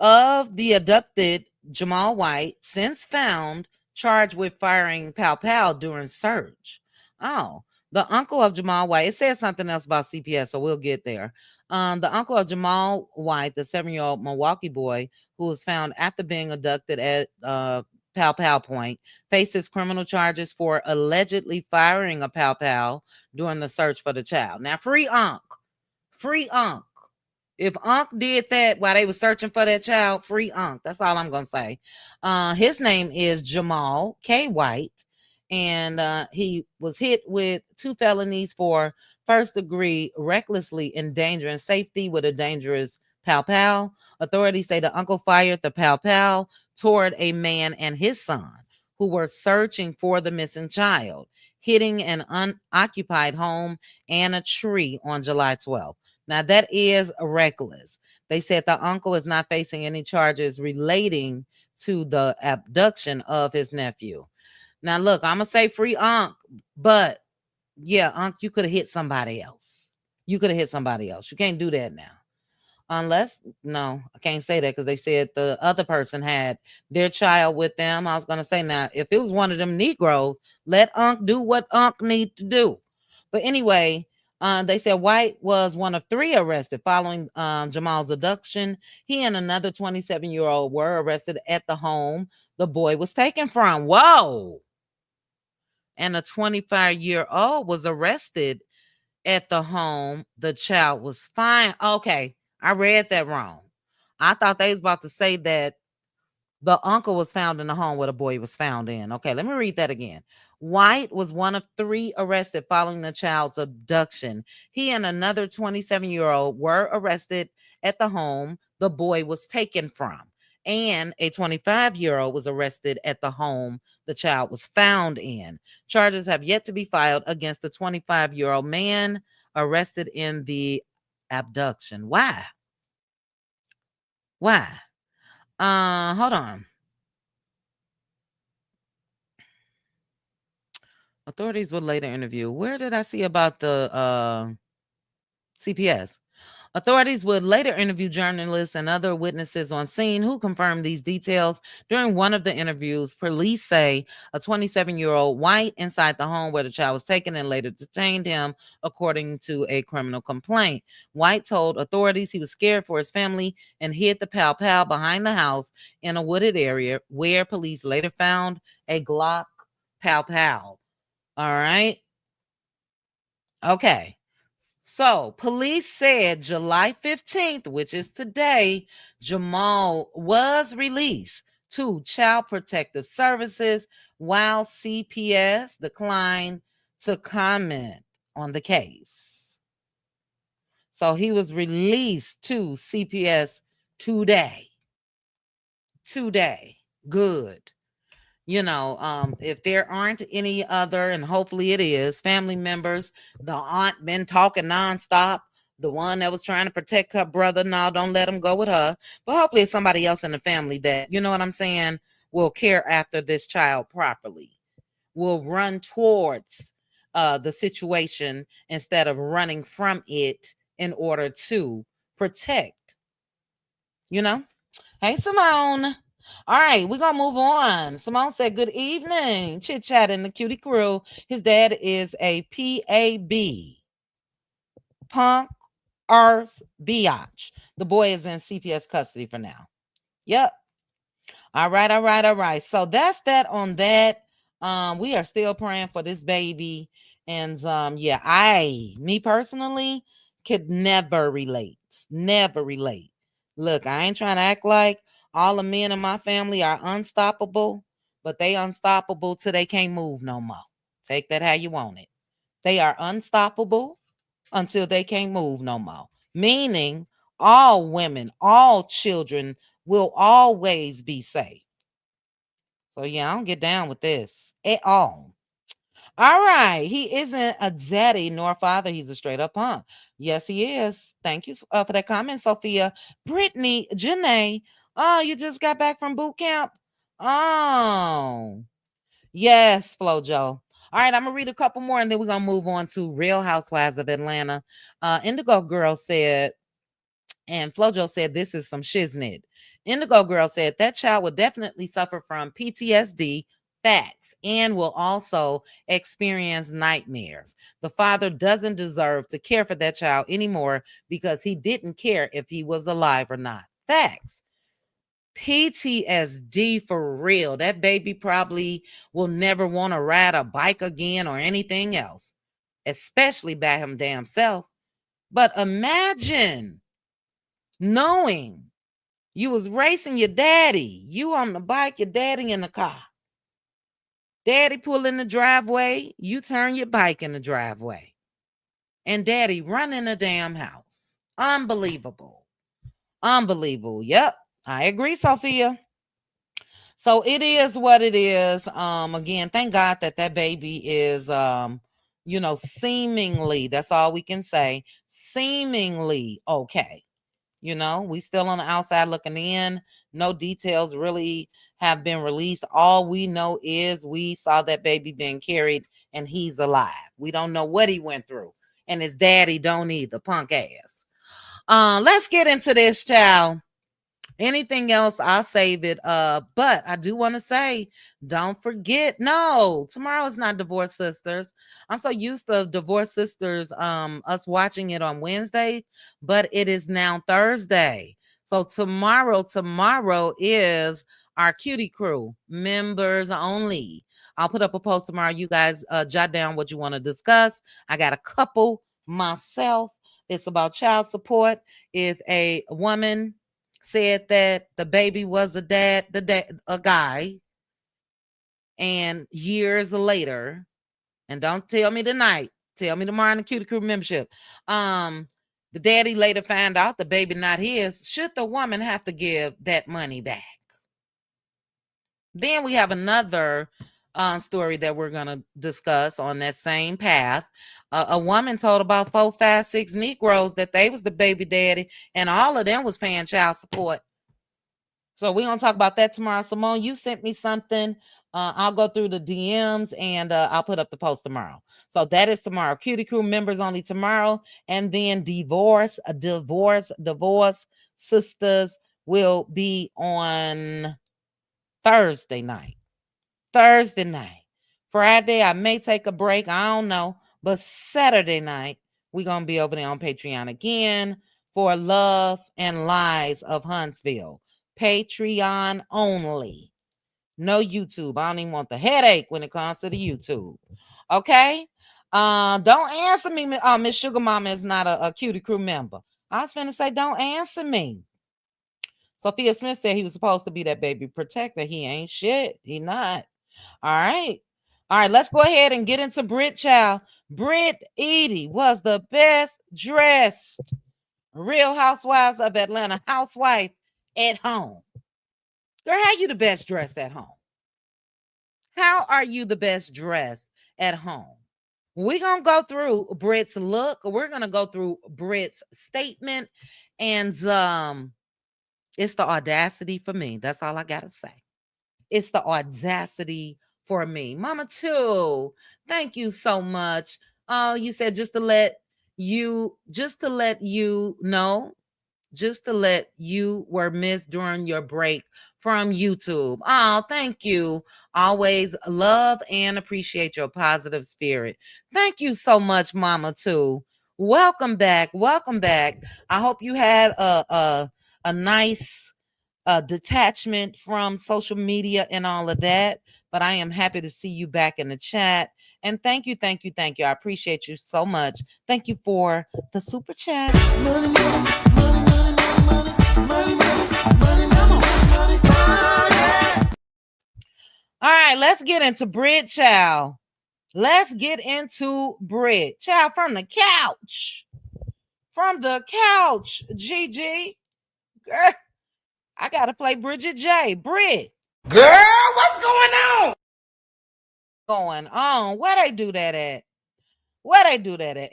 Speaker 2: of the abducted Jamal White, since found, charged with firing pow pow during search. Oh, the uncle of Jamal White. It says something else about CPS, so we'll get there. The uncle of Jamal White, the 7-year-old Milwaukee boy who was found after being abducted at Pow Pow Point, faces criminal charges for allegedly firing a pow pow during the search for the child. Now, free Unc. If Unc did that while they were searching for that child, free Unc. That's all I'm going to say. His name is Jamal K. White, and he was hit with 2 felonies for first-degree recklessly endangering safety with a dangerous pow pow. Authorities say the uncle fired the pow pow toward a man and his son who were searching for the missing child, hitting an unoccupied home and a tree on July 12th. Now, that is reckless. They said the uncle is not facing any charges relating to the abduction of his nephew. Now, look, I'm going to say free Unc, but yeah, Unc, you could have hit somebody else. You can't do that now. Unless, no, I can't say that because they said the other person had their child with them. I was going to say, now, if it was one of them Negroes, let Unc do what Unc need to do. But anyway, they said White was one of 3 arrested following Jamal's abduction. He and another 27-year-old were arrested at the home the boy was taken from. Whoa. And a 25-year-old was arrested at the home the child was fine. Okay, I read that wrong. I thought they was about to say that The uncle was found in the home where the boy was found in. Okay, let me read that again. White was one of 3 arrested following the child's abduction. He and another 27-year-old were arrested at the home the boy was taken from. And a 25-year-old was arrested at the home the child was found in. Charges have yet to be filed against the 25-year-old man arrested in the abduction. Why? Why? Hold on. Authorities will later interview. Where did I see about the CPS? Authorities would later interview journalists and other witnesses on scene who confirmed these details. During one of the interviews, police say a 27-year-old white inside the home where the child was taken and later detained him, according to a criminal complaint. White told authorities he was scared for his family and hid the pow pow behind the house in a wooded area where police later found a Glock pow pow. All right. Okay. So, police said July 15th, which is today, Jamal was released to Child Protective Services while CPS declined to comment on the case. So, he was released to CPS today. Today. Good. If there aren't any other, and hopefully it is, family members, the aunt been talking nonstop, the one that was trying to protect her brother, no, don't let him go with her. But hopefully it's somebody else in the family that, you know what I'm saying, will care after this child properly, will run towards the situation instead of running from it in order to protect, Hey, Simone. All right, we're going to move on. Simone said, good evening. Chit chat in the cutie crew. His dad is a PAB. Punk Earth Biatch. The boy is in CPS custody for now. Yep. All right. So that's that on that. We are still praying for this baby. And me personally could never relate. Never relate. Look, I ain't trying to act like all the men in my family are unstoppable, but they unstoppable till they can't move no more. Take that how you want it. They are unstoppable until they can't move no more. Meaning all women, all children will always be safe. So yeah, I don't get down with this at all. All right. He isn't a daddy nor a father. He's a straight up punk. Yes, he is. Thank you for that comment, Sophia. Brittany, Janae. Oh, you just got back from boot camp? Oh, yes, Flojo. All right, I'm going to read a couple more and then we're going to move on to Real Housewives of Atlanta. Indigo Girl said, and Flojo said, this is some shiznit. Indigo Girl said, that child would definitely suffer from PTSD, facts, and will also experience nightmares. The father doesn't deserve to care for that child anymore because he didn't care if he was alive or not. Facts. PTSD for real. That baby probably will never want to ride a bike again or anything else, especially by him damn self. But imagine knowing you was racing your daddy, you on the bike, your daddy in the car. Daddy pull in the driveway, you turn your bike in the driveway. And daddy run in the damn house. Unbelievable. Unbelievable. Yep, I agree, Sophia. So it is what it is. Again, thank God that baby is seemingly, that's all we can say, seemingly okay. We still on the outside looking in. No details really have been released. All we know is we saw that baby being carried and he's alive. We don't know what he went through. And his daddy don't either, punk ass. Let's get into this, child. Anything else, I'll save it. But I do want to say, don't forget, no, tomorrow is not Divorce Sisters. I'm so used to Divorce Sisters, us watching it on Wednesday, but it is now Thursday. So tomorrow is our cutie crew, members only. I'll put up a post tomorrow. You guys jot down what you want to discuss. I got a couple myself. It's about child support. If a woman said that the baby was a guy, and years later, and don't tell me tonight, tell me tomorrow in the Cutie Crew membership. The daddy later found out the baby not his. Should the woman have to give that money back? Then we have another story that we're going to discuss on that same path. A woman told about 4, 5, 6 Negroes that they was the baby daddy, and all of them was paying child support. So we're going to talk about that tomorrow. Simone, you sent me something. I'll go through the DMs and I'll put up the post tomorrow. So that is tomorrow. Cutie Crew members only tomorrow. And then divorce sisters will be on Thursday night. Friday, I may take a break. I don't know. But Saturday night, we're going to be over there on Patreon again for Love and Lies of Huntsville. Patreon only. No YouTube. I don't even want the headache when it comes to the YouTube. Okay? Don't answer me. Miss Sugar Mama is not a Cutie Crew member. I was finna say, don't answer me. Sophia Smith said he was supposed to be that baby protector. He ain't shit. He not. All right. Let's go ahead and get into Brit, child. Brit Eady was the best dressed Real Housewives of Atlanta housewife at home. Girl, how you the best dressed at home? How are you the best dressed at home? We're going to go through Brit's look. We're going to go through Brit's statement. And it's the audacity for me. That's all I got to say. It's the audacity for me. Mama too. Thank you so much. Oh, you said just to let you know, just to let you were missed during your break from YouTube. Oh, thank you. Always love and appreciate your positive spirit. Thank you so much, Mama too. Welcome back. I hope you had a nice detachment from social media and all of that. But I am happy to see you back in the chat. And thank you. I appreciate you so much. Thank you for the super chat. All right, let's get into Brit, child. Let's get into Brit, child, from the couch. Gigi. Girl, I got to play Bridget J. Brit.
Speaker 1: Girl, what's going on?
Speaker 2: Where they do that at?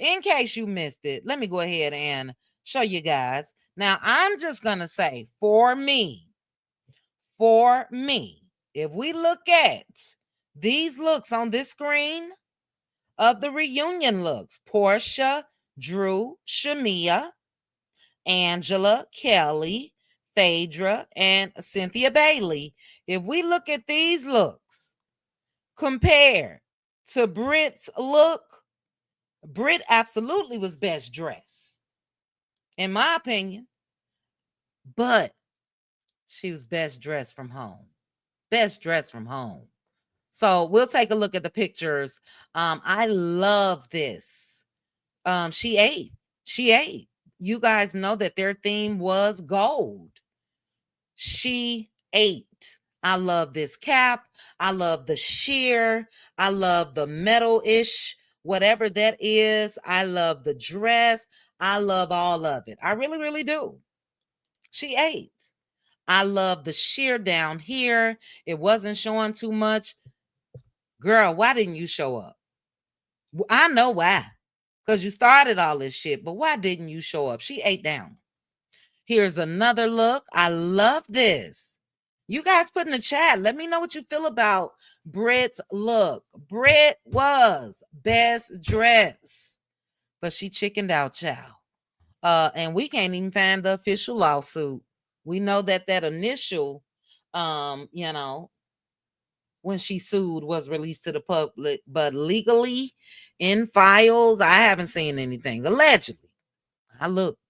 Speaker 2: In case you missed it, let me go ahead and show you guys. Now, I'm just going to say, for me, if we look at these looks on this screen of the reunion looks, Portia, Drew, Shamia, Angela, Kelly, Phaedra, and Cynthia Bailey. If we look at these looks compared to Brit's look, Brit absolutely was best dressed, in my opinion, but she was best dressed from home. So we'll take a look at the pictures. I love this. She ate. You guys know that their theme was gold. She ate. I love this cap. I love the sheer. I love the metal-ish, whatever that is. I love the dress. I love all of it. I really, really do. She ate. I love the sheer down here. It wasn't showing too much. Girl, why didn't you show up? I know why. Because you started all this shit, but why didn't you show up? She ate down. Here's another look. I love this. You guys put in the chat. Let me know what you feel about Brit's look. Brit was best dressed, but she chickened out, child. And we can't even find the official lawsuit. We know that initial, when she sued was released to the public, but legally in files, I haven't seen anything. Allegedly. I looked,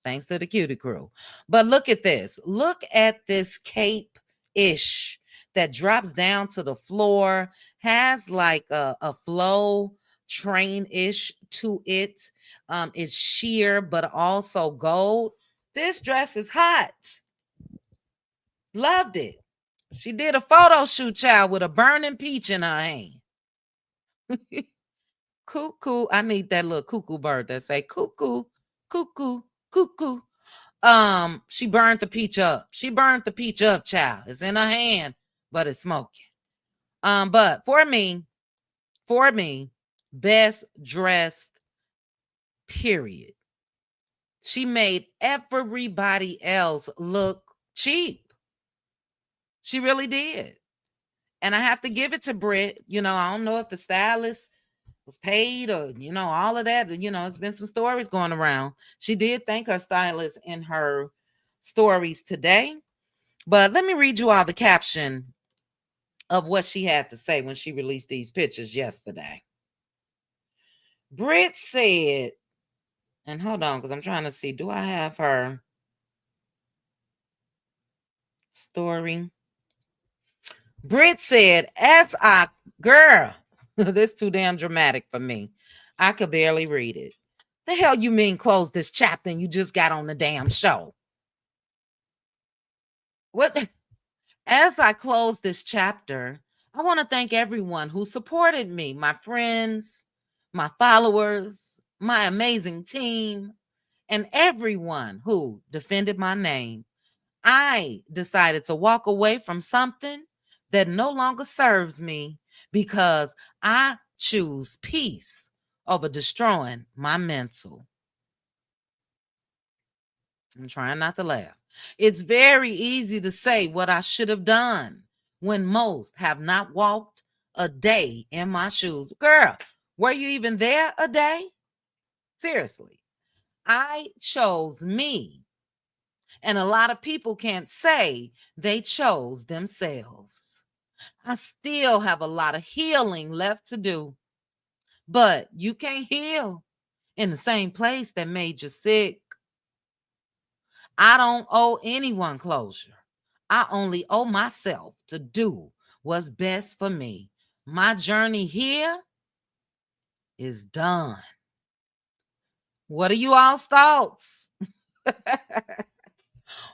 Speaker 2: thanks to the Cutie Crew. But look at this. Look at this cape-ish that drops down to the floor, has like a flow train-ish to it. It's sheer, but also gold. This dress is hot. Loved it. She did a photo shoot, child, with a burning peach in her hand. Cuckoo. I need that little cuckoo bird that say cuckoo, cuckoo, cuckoo. She burned the peach up. She burned the peach up, child. It's in her hand, but it's smoking. But for me, best dressed, period. She made everybody else look cheap. She really did. And I have to give it to Brit. You know, I don't know if the stylist was paid or, you know, all of that. You know, it's been some stories going around. She did thank her stylist in her stories today. But let me read you all the caption of what she had to say when she released these pictures yesterday. Brit said, and hold on, because I'm trying to see, do I have her story? Brit said, girl, this too damn dramatic for me. I could barely read it. The hell you mean close this chapter and you just got on the damn show? What? As I close this chapter, I want to thank everyone who supported me, my friends, my followers, my amazing team, and everyone who defended my name. I decided to walk away from something that no longer serves me because I choose peace over destroying my mental. I'm trying not to laugh. It's very easy to say what I should have done when most have not walked a day in my shoes. Girl, were you even there a day? Seriously. I chose me. And a lot of people can't say they chose themselves. I still have a lot of healing left to do. But you can't heal in the same place that made you sick. I don't owe anyone closure. I only owe myself to do what's best for me. My journey here is done. What are you all's thoughts?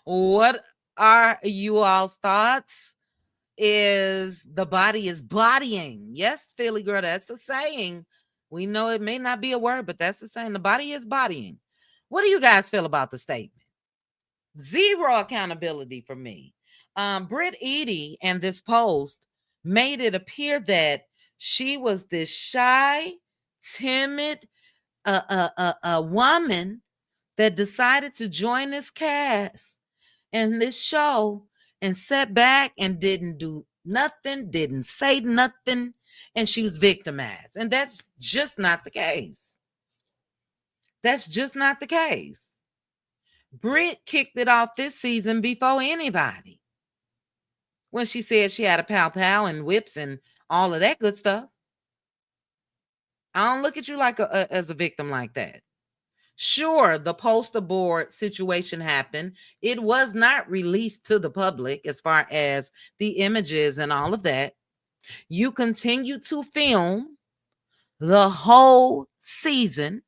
Speaker 2: What are you all's thoughts? Is the body is bodying? Yes, Philly girl, that's a saying. We know it may not be a word, but that's the saying. The body is bodying. What do you guys feel about the statement? Zero accountability for me. Brit Edie and this post made it appear that she was this shy, timid, a woman that decided to join this cast and this show and sat back and didn't do nothing, didn't say nothing, and she was victimized. And that's just not the case. That's just not the case. Brit kicked it off this season before anybody when she said she had a pow and whips and all of that good stuff. I don't look at you like as a victim like that. Sure, the poster board situation happened. It was not released to the public as far as the images and all of that. You continue to film the whole season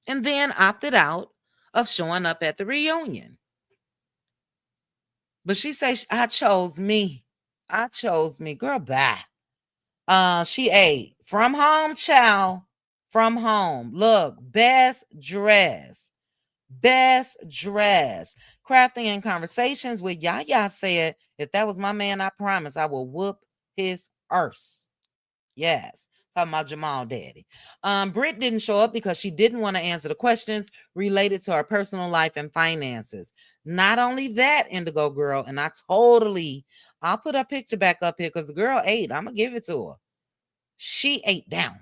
Speaker 2: and then opted out of showing up at the reunion. But she says, I chose me. I chose me. Girl, bye. She ate from home, child. From home. Look, best dress. Best dress. Crafting and conversations with Yaya said, if that was my man, I promise I will whoop his arse. Yes. Talking about Jamal daddy. Brit didn't show up because she didn't want to answer the questions related to her personal life and finances. Not only that, Indigo girl, and I'll put her picture back up here because the girl ate. I'm going to give it to her. She ate down.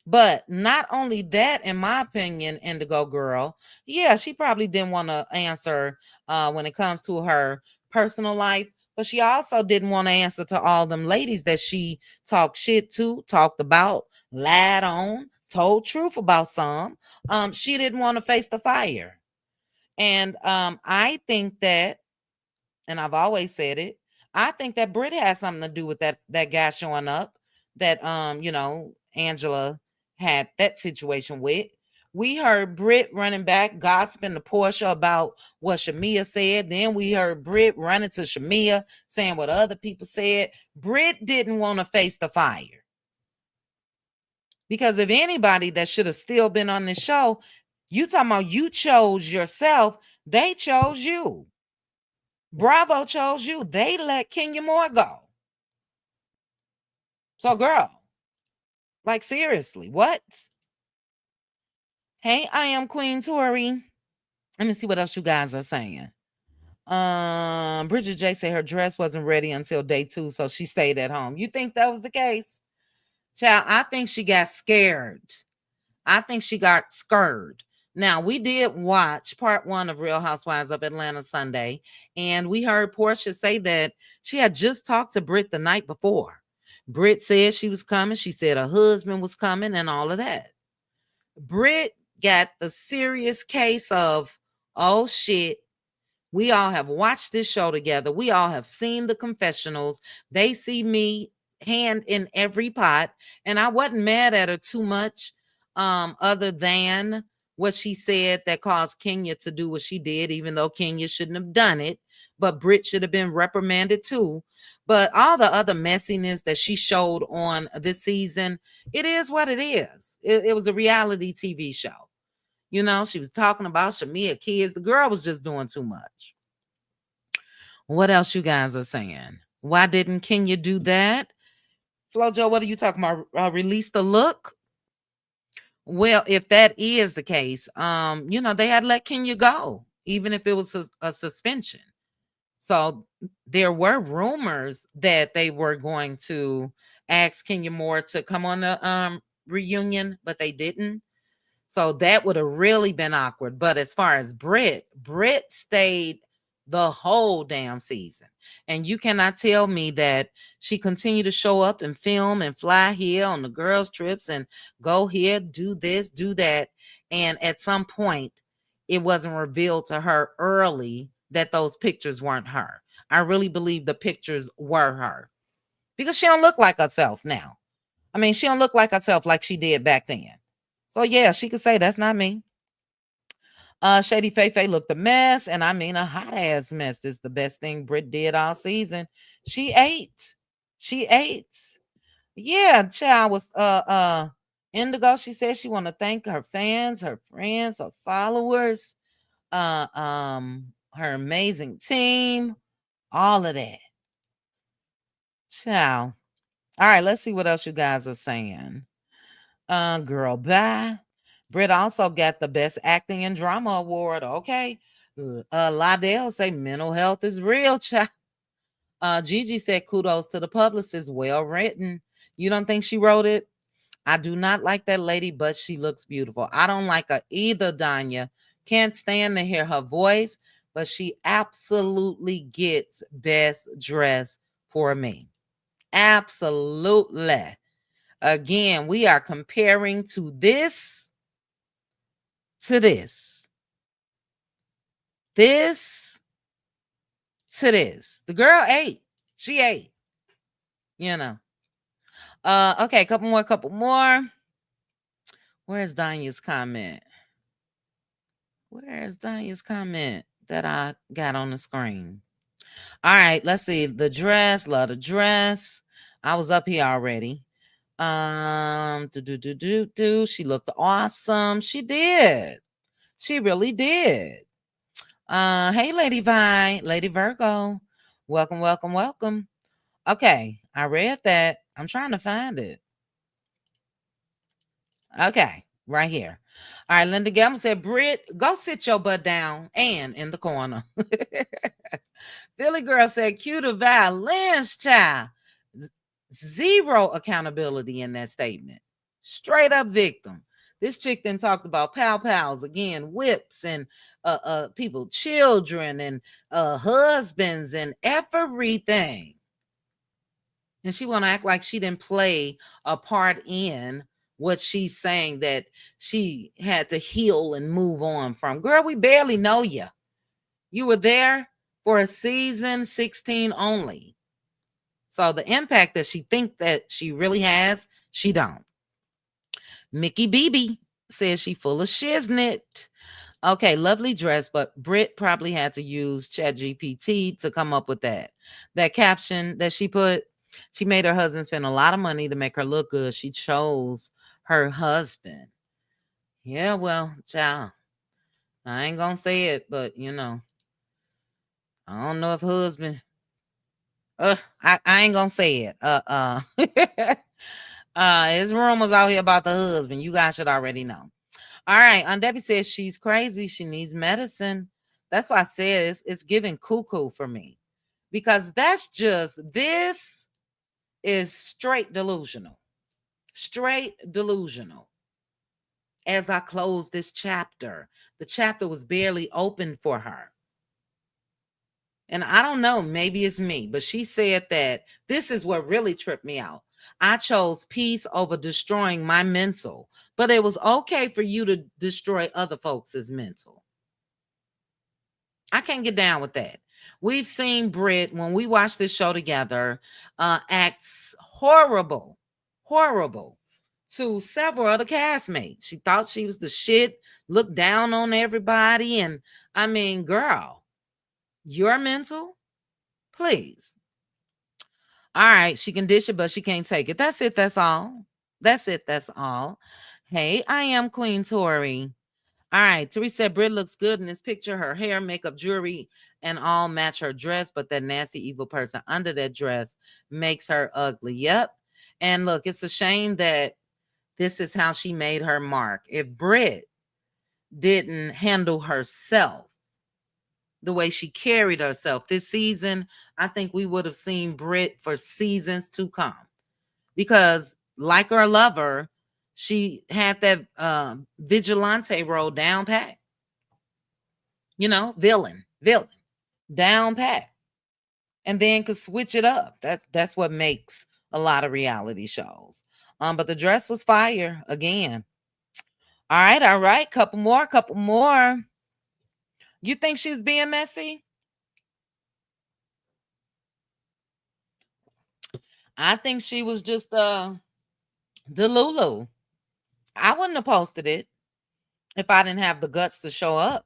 Speaker 2: But not only that, in my opinion, Indigo girl, yeah, she probably didn't want to answer when it comes to her personal life, but she also didn't want to answer to all them ladies that she talked shit to, talked about, lied on, told truth about some. She didn't want to face the fire. And I think that, and I've always said it, I think that Brit has something to do with that guy showing up that Angela had that situation with. We heard Brit running back, gossiping to Portia about what Shamia said. Then we heard Brit running to Shamia, saying what other people said. Brit didn't want to face the fire. Because if anybody that should have still been on the show, you talking about you chose yourself, they chose you. Bravo chose you. They let Kenya Moore go. So, girl, like seriously, what? Hey, I am Queen Tori. Let me see what else you guys are saying. Bridget J said her dress wasn't ready until day 2, so she stayed at home. You think that was the case? Child, I think she got scared. I think she got scared. Now, we did watch part 1 of Real Housewives of Atlanta Sunday, and we heard Portia say that she had just talked to Brit the night before. Brit said she was coming. She said her husband was coming and all of that. Brit got the serious case of, oh shit, we all have watched this show together. We all have seen the confessionals. They see me hand in every pot. And I wasn't mad at her too much, other than what she said that caused Kenya to do what she did, even though Kenya shouldn't have done it. But Brit should have been reprimanded too. But all the other messiness that she showed on this season, it is what it is. It was a reality TV show. You know, she was talking about Shamia kids. The girl was just doing too much. What else you guys are saying? Why didn't Kenya do that? Flojo, what are you talking about? Release the look? Well, if that is the case, you know, they had let Kenya go, even if it was a suspension. So there were rumors that they were going to ask Kenya Moore to come on the reunion, but they didn't. So that would have really been awkward. But as far as Brit stayed the whole damn season. And you cannot tell me that she continued to show up and film and fly here on the girls' trips and go here, do this, do that. And at some point, it wasn't revealed to her early that those pictures weren't her. I really believe the pictures were her. Because she don't look like herself now. I mean, she don't look like herself like she did back then. So yeah, she could say that's not me. Shady Faye looked a mess, and I mean a hot ass mess. This is the best thing Brit did all season. She ate. Yeah, child was Indigo. She said she want to thank her fans, her friends, her followers, her amazing team, all of that. Child. All right, let's see what else you guys are saying. Girl, bye. Brit also got the Best Acting and Drama Award. Okay. Lydell say mental health is real, child. Gigi said kudos to the publicist. Well written. You don't think she wrote it? I do not like that lady, but she looks beautiful. I don't like her either, Danya. Can't stand to hear her voice, but she absolutely gets best dress for me. Absolutely. Again, we are comparing to this to this. This to this. The girl ate. She ate. You know. Okay, couple more. Where's Danya's comment? Where's Danya's comment that I got on the screen? All right, let's see. The dress, love the dress. I was up here already. She looked awesome. She did. She really did. Hey, Lady Vi, Lady Virgo. Welcome. Okay, I read that. I'm trying to find it. Okay, right here. All right, Linda Gamble said, Brit, go sit your butt down and in the corner. Philly girl said, cue the violence, child. Zero accountability in that statement. Straight up victim. This chick then talked about pals again, whips and people, children and husbands and everything. And she want to act like she didn't play a part in what she's saying that she had to heal and move on from. Girl, we barely know you. You were there for a season 16 only. So the impact that she think that she really has, she don't. Mickey BB. says she full of shiznit. Okay, lovely dress, but Brit probably had to use ChatGPT to come up with that. That caption that she put, she made her husband spend a lot of money to make her look good. She chose her husband. Yeah, well, child, I ain't gonna say it, but I don't know if husband. I ain't gonna say it. There's rumors out here about the husband. You guys should already know. All right. Aunt Debbie says she's crazy. She needs medicine. That's why I said it's giving cuckoo for me. Because this is straight delusional. Straight delusional. As I close this chapter, the chapter was barely open for her. And I don't know, maybe it's me, but she said that this is what really tripped me out. I chose peace over destroying my mental, but it was okay for you to destroy other folks' mental. I can't get down with that. We've seen Brit, when we watched this show together, acts horrible to several of the castmates. She thought she was the shit, looked down on everybody. And I mean, girl, your mental, please. All right, she can dish it, but she can't take it. That's it. That's all. That's it. That's all. Hey, I am Queen Tori. All right, Teresa said Brit looks good in this picture. Her hair, makeup, jewelry, and all match her dress, but that nasty, evil person under that dress makes her ugly. Yep. And look, it's a shame that this is how she made her mark. If Brit didn't handle herself the way she carried herself this season, I think we would have seen Brit for seasons to come. Because like her lover, she had that vigilante role down pat. Villain, down pat. And then could switch it up. That's what makes a lot of reality shows. But the dress was fire again. All right. Couple more. You think she was being messy? I think she was just Delulu. I wouldn't have posted it if I didn't have the guts to show up.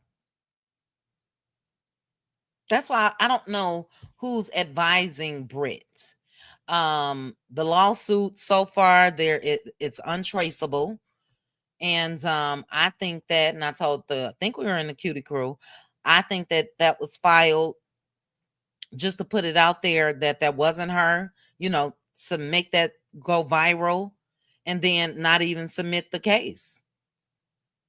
Speaker 2: That's why I don't know who's advising Brit. The lawsuit so far it's untraceable. And I think that, and I think we were in the Cutie crew. I think that was filed just to put it out there that wasn't her, to make that go viral and then not even submit the case,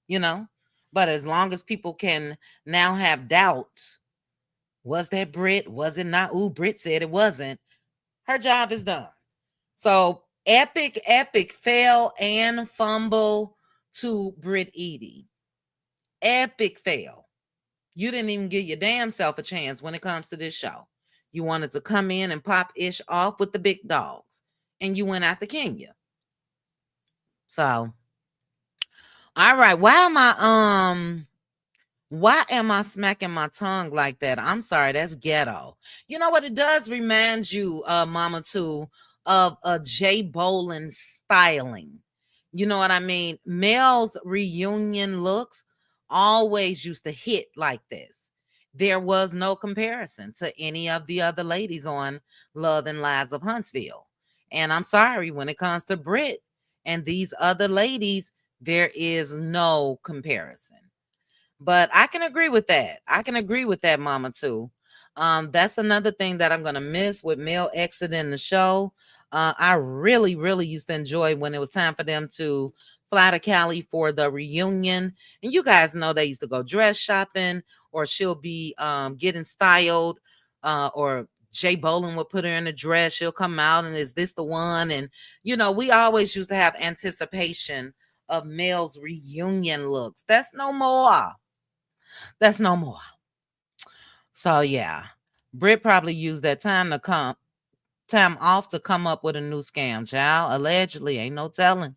Speaker 2: But as long as people can now have doubt, was that Brit? Was it not? Ooh, Brit said it wasn't. Her job is done. So epic fail and fumble to Brit Edie. Epic fail. You didn't even give your damn self a chance when it comes to this show. You wanted to come in and pop Ish off with the big dogs, and you went after Kenya. So, all right. Why am I smacking my tongue like that? I'm sorry, that's ghetto. You know what? It does remind you, Mama, too, of a Jay Bolin styling. You know what I mean? Mel's reunion looks always used to hit like this. There was no comparison to any of the other ladies on Love and Lies of Huntsville. And I'm sorry, when it comes to Brit and these other ladies, there is no comparison. But I can agree with that. I can agree with that, Mama, too. That's another thing that I'm going to miss with Mel exiting the show. I really, really used to enjoy when it was time for them to fly to Cali for the reunion. And you guys know they used to go dress shopping, or she'll be getting styled, or Jay Bolin would put her in a dress. She'll come out and is this the one? And, we always used to have anticipation of Mel's reunion looks. That's no more. That's no more. So yeah, Brit probably used that time off to come up with a new scam, child. Allegedly, ain't no telling.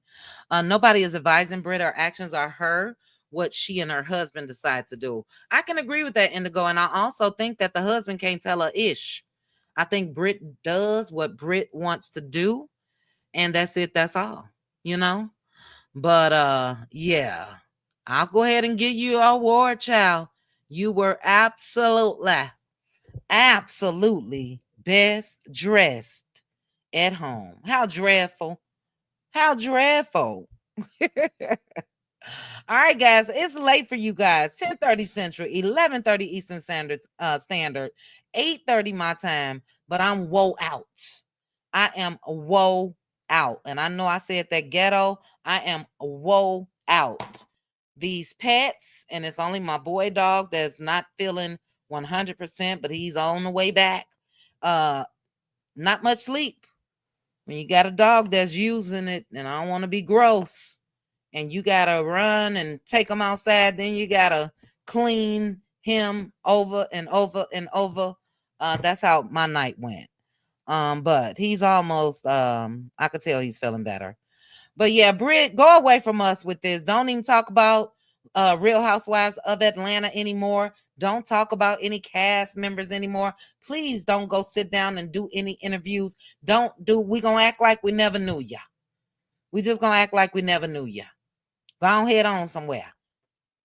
Speaker 2: Nobody is advising Brit. Her actions are what she and her husband decide to do. I can agree with that, Indigo, and I also think that the husband can't tell her ish. I think Brit does what Brit wants to do, and that's it. That's all. But yeah, I'll go ahead and give you an award, child. You were absolutely best dressed at home. How dreadful. How dreadful. All right, guys, it's late for you guys. 10:30 Central, 11:30 Eastern Standard, 8:30 my time, but I'm woe out. I am woe out. And I know I said that ghetto. I am woe out. These pets, and it's only my boy dog that's not feeling 100%, but he's on the way back. Not much sleep. When you got a dog that's using it, and I don't want to be gross, and you gotta run and take him outside, then you gotta clean him over and over and over. That's how my night went. But he's almost I could tell he's feeling better. But yeah, Brit, go away from us with this. Don't even talk about Real Housewives of Atlanta anymore. Don't talk about any cast members anymore. Please don't go sit down and do any interviews. We gonna act like we never knew ya. We just gonna act like we never knew ya. Go ahead on somewhere.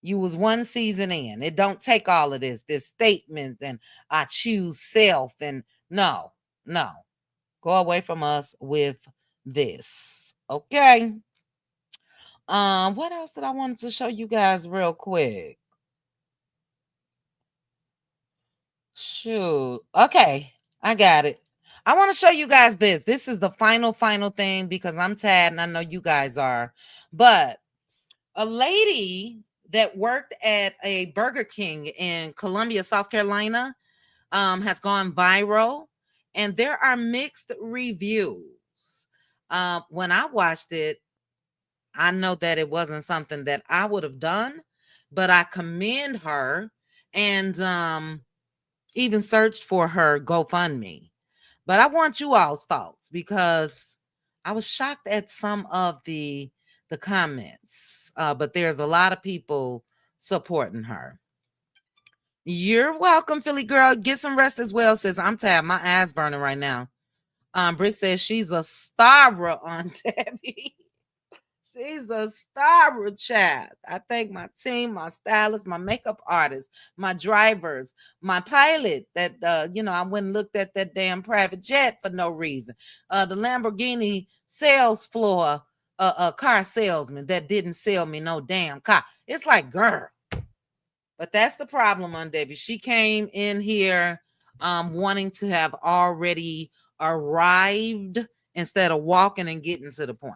Speaker 2: You was one season in. It don't take all of this statements and I choose self and no. Go away from us with this. Okay. What else did I wanted to show you guys real quick? Shoot. Okay, I got it. I want to show you guys this. This is the final thing because I'm tired and I know you guys are. But a lady that worked at a Burger King in Columbia, South Carolina, has gone viral, and there are mixed reviews. When I watched it, I know that it wasn't something that I would have done, but I commend her and even searched for her GoFundMe. But I want you all's thoughts because I was shocked at some of the comments. But there's a lot of people supporting her. You're welcome, Philly girl. Get some rest as well, sis. I'm tired. My eyes burning right now. Brit says she's a star on Debbie. She's a star child. I thank my team, my stylist, my makeup artist, my drivers, my pilot that I went and looked at that damn private jet for no reason. The Lamborghini sales floor car salesman that didn't sell me no damn car. It's like, girl. But that's the problem on Debbie. She came in here wanting to have already arrived instead of walking and getting to the point.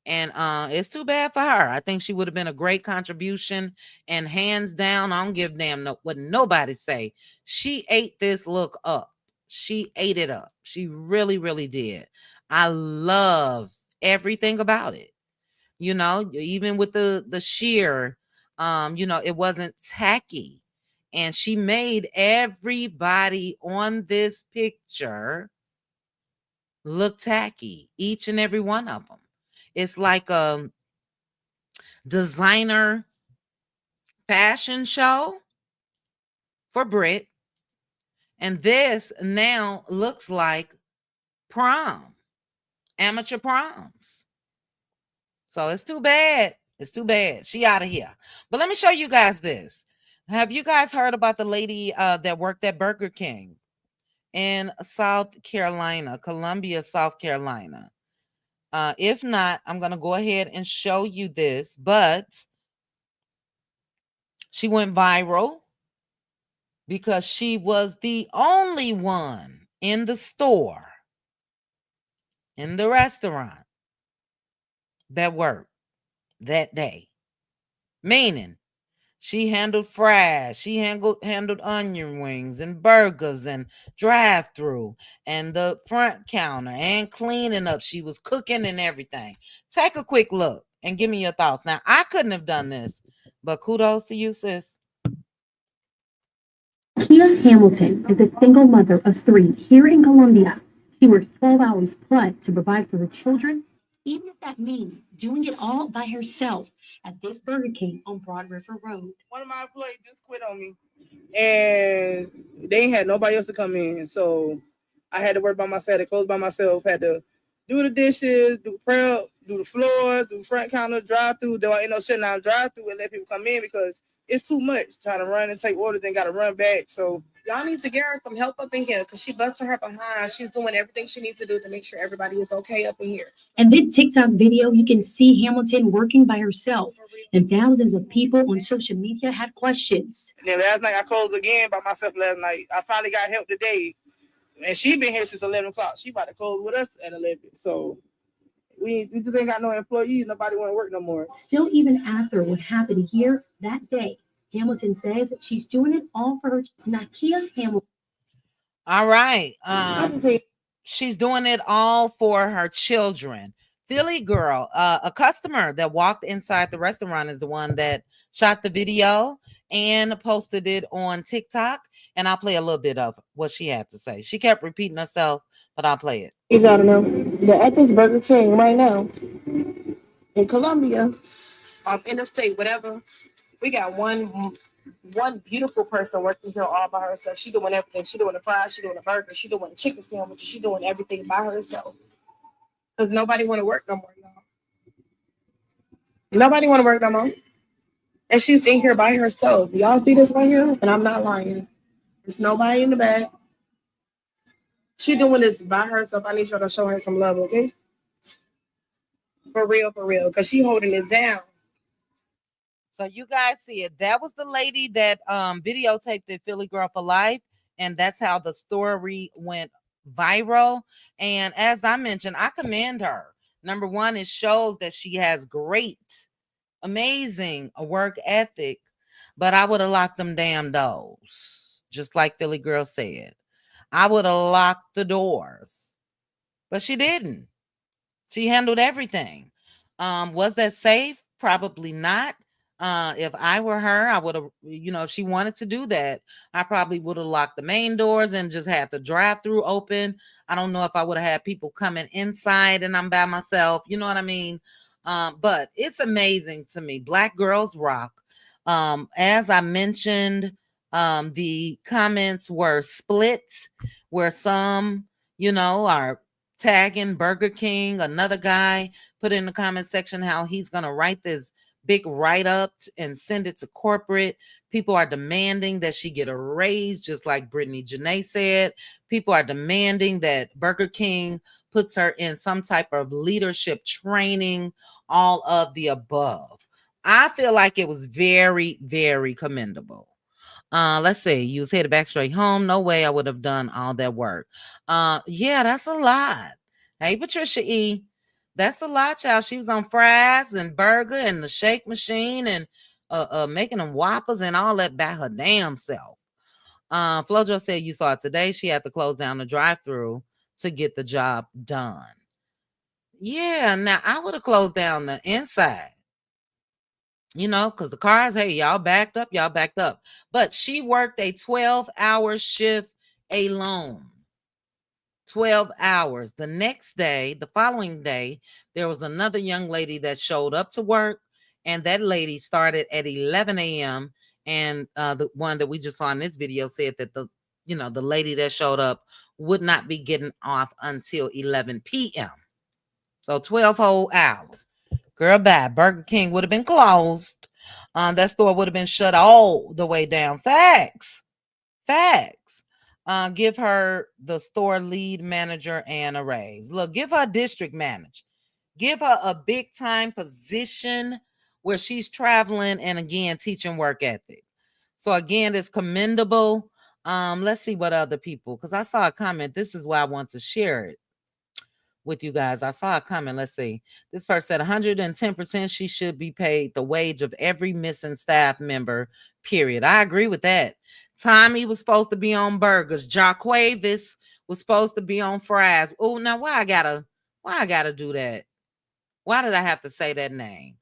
Speaker 2: And it's too bad for her. I think she would have been a great contribution, and hands down, I don't give a damn what nobody say. She ate this look up. She ate it up. She really did. I love everything about it. Even with the sheer, it wasn't tacky, and she made everybody on this picture look tacky, each and every one of them. It's like a designer fashion show for Brit. And this now looks like prom, amateur proms. So it's too bad. It's too bad. She out of here. But let me show you guys this. Have you guys heard about the lady that worked at Burger King in South Carolina, Columbia, South Carolina? If not, I'm going to go ahead and show you this, but she went viral because she was the only one in the store, in the restaurant, that worked that day. Meaning, she handled fries, she handled onion rings and burgers and drive-through and the front counter and cleaning up. She was cooking and everything. Take a quick look and give me your thoughts. Now, I couldn't have done this, but kudos to you, sis.
Speaker 9: Kia Hamilton is a single mother of 3 here in Columbia. She works 12 hours plus to provide for her children, even if that means doing it all by herself at this Burger King on Broad River Road.
Speaker 7: One of my employees just quit on me, and they ain't had nobody else to come in, so I had to work by myself, to close by myself, had to do the dishes, do prep, do the floor, do front counter, drive through. Though I end up shutting down drive through and let people come in because it's too much trying to run and take orders, then got to run back. So
Speaker 6: y'all need to get her some help up in here because she busted her behind. She's doing everything she needs to do to make sure everybody is okay up in here.
Speaker 9: In this TikTok video, you can see Hamilton working by herself, and thousands of people on social media had questions.
Speaker 7: And then last night I closed again by myself last night. I finally got help today. And she been here since 11 o'clock. She about to close with us at 11. So we just ain't got no employees. Nobody want to work no more.
Speaker 9: Still, even after what happened here that day, Hamilton says that she's doing it all for her. Nakia Hamilton.
Speaker 2: All right. She's doing it all for her children. Philly girl, a customer that walked inside the restaurant is the one that shot the video and posted it on TikTok. And I'll play a little bit of what she had to say. She kept repeating herself, but I'll play it.
Speaker 10: You gotta know, they're at this Burger King right now in Columbia.
Speaker 6: Interstate, whatever. We got one beautiful person working here all by herself. She doing everything. She doing the fries, she doing the burger, she doing the chicken sandwich, she doing everything by herself. Because nobody want to work no more, y'all. Nobody want to work no more. And she's in here by herself. Y'all see this right here? And I'm not lying. There's nobody in the back. She doing this by herself. I need y'all to show her some love, okay? For real, because she holding it down.
Speaker 2: So you guys see it. That was the lady that videotaped the Philly Girl for Life. And that's how the story went viral. And as I mentioned, I commend her. Number one, it shows that she has great, amazing work ethic. But I would have locked them damn doors. Just like Philly Girl said. I would have locked the doors. But she didn't. She handled everything. Was that safe? Probably not. If I were her, I would have, if she wanted to do that, I probably would have locked the main doors and just had the drive-through open. I don't know if I would have had people coming inside and I'm by myself. You know what I mean? But it's amazing to me. Black girls rock. As I mentioned, the comments were split, where some, are tagging Burger King. Another guy put in the comment section how he's going to write this big write-up and send it to corporate. People are demanding that she get a raise, just like Brittany Janae said. People are demanding that Burger King puts her in some type of leadership training, all of the above. I feel like it was very, very commendable. Let's see. You was headed back straight home. No way I would have done all that work. Yeah, that's a lot. Hey, Patricia E. That's a lot, child. She was on fries and burger and the shake machine and making them whoppers and all that by her damn self. Flojo said you saw it today. She had to close down the drive-thru to get the job done. Yeah, now I would have closed down the inside. Because the cars, hey, y'all backed up. But she worked a 12-hour shift alone. 12 hours. The next day, the following day, there was another young lady that showed up to work, and that lady started at 11 a.m. And the one that we just saw in this video said that the lady that showed up would not be getting off until 11 p.m. So 12 whole hours. Girl, bye. Burger King would have been closed. That store would have been shut all the way down. Facts. Give her the store lead manager and a raise. Look, give her district manager. Give her a big time position where she's traveling and again teaching work ethic. So again, it's commendable. Let's see what other people, because I saw a comment. This is why I want to share it with you guys. I saw a comment. Let's see. This person said 110% she should be paid the wage of every missing staff member, period. I agree with that. Tommy was supposed to be on burgers. Jarquavis was supposed to be on fries. Oh, now why I gotta do that? Why did I have to say that name?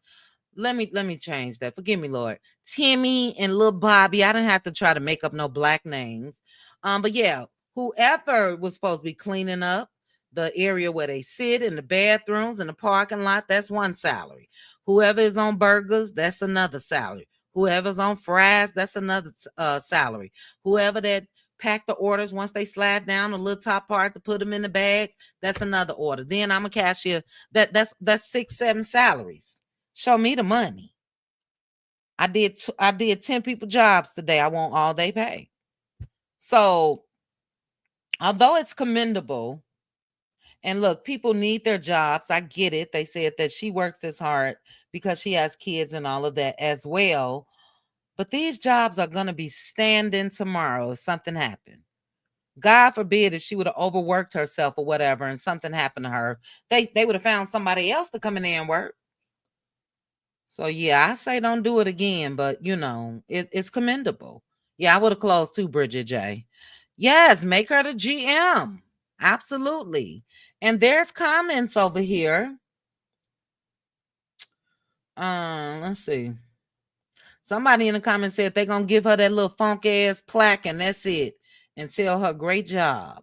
Speaker 2: Let me change that. Forgive me, Lord. Timmy and little Bobby. I didn't have to try to make up no black names. But yeah, whoever was supposed to be cleaning up the area where they sit in the bathrooms in the parking lot, that's one salary. Whoever is on burgers, that's another salary. Whoever's on fries, that's another salary. Whoever that pack the orders once they slide down the little top part to put them in the bags. That's another order. Then I'm a cashier. That's 6-7 salaries. Show me the money. I did 10 people jobs today. I want all they pay. So although it's commendable, and look, people need their jobs. I get it. They said that she works this hard because she has kids and all of that as well. But these jobs are going to be standing tomorrow if something happened. God forbid if she would have overworked herself or whatever and something happened to her, they would have found somebody else to come in there and work. So yeah, I say don't do it again, but it's commendable. Yeah, I would have closed too, Bridget J. Yes, make her the GM. Absolutely. And there's comments over here. Let's see. Somebody in the comments said they're gonna give her that little funk ass plaque and that's it, and tell her great job.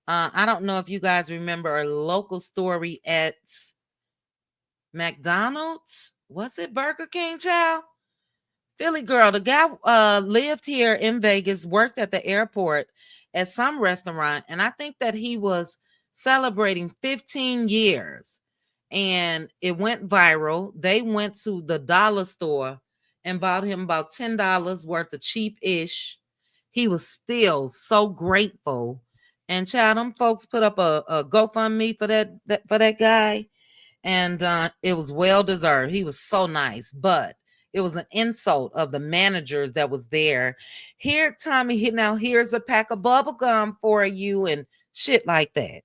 Speaker 2: I don't know if you guys remember a local story at McDonald's. Was it Burger King, child? Philly girl. The guy lived here in Vegas, worked at the airport at some restaurant, and I think that he was celebrating 15 years. And it went viral. They went to the dollar store and bought him about $10 worth of cheap-ish. He was still so grateful. And child, them folks put up a GoFundMe for that guy. And it was well deserved. He was so nice, but it was an insult of the managers that was there. Here, Tommy, now here's a pack of bubble gum for you and shit like that.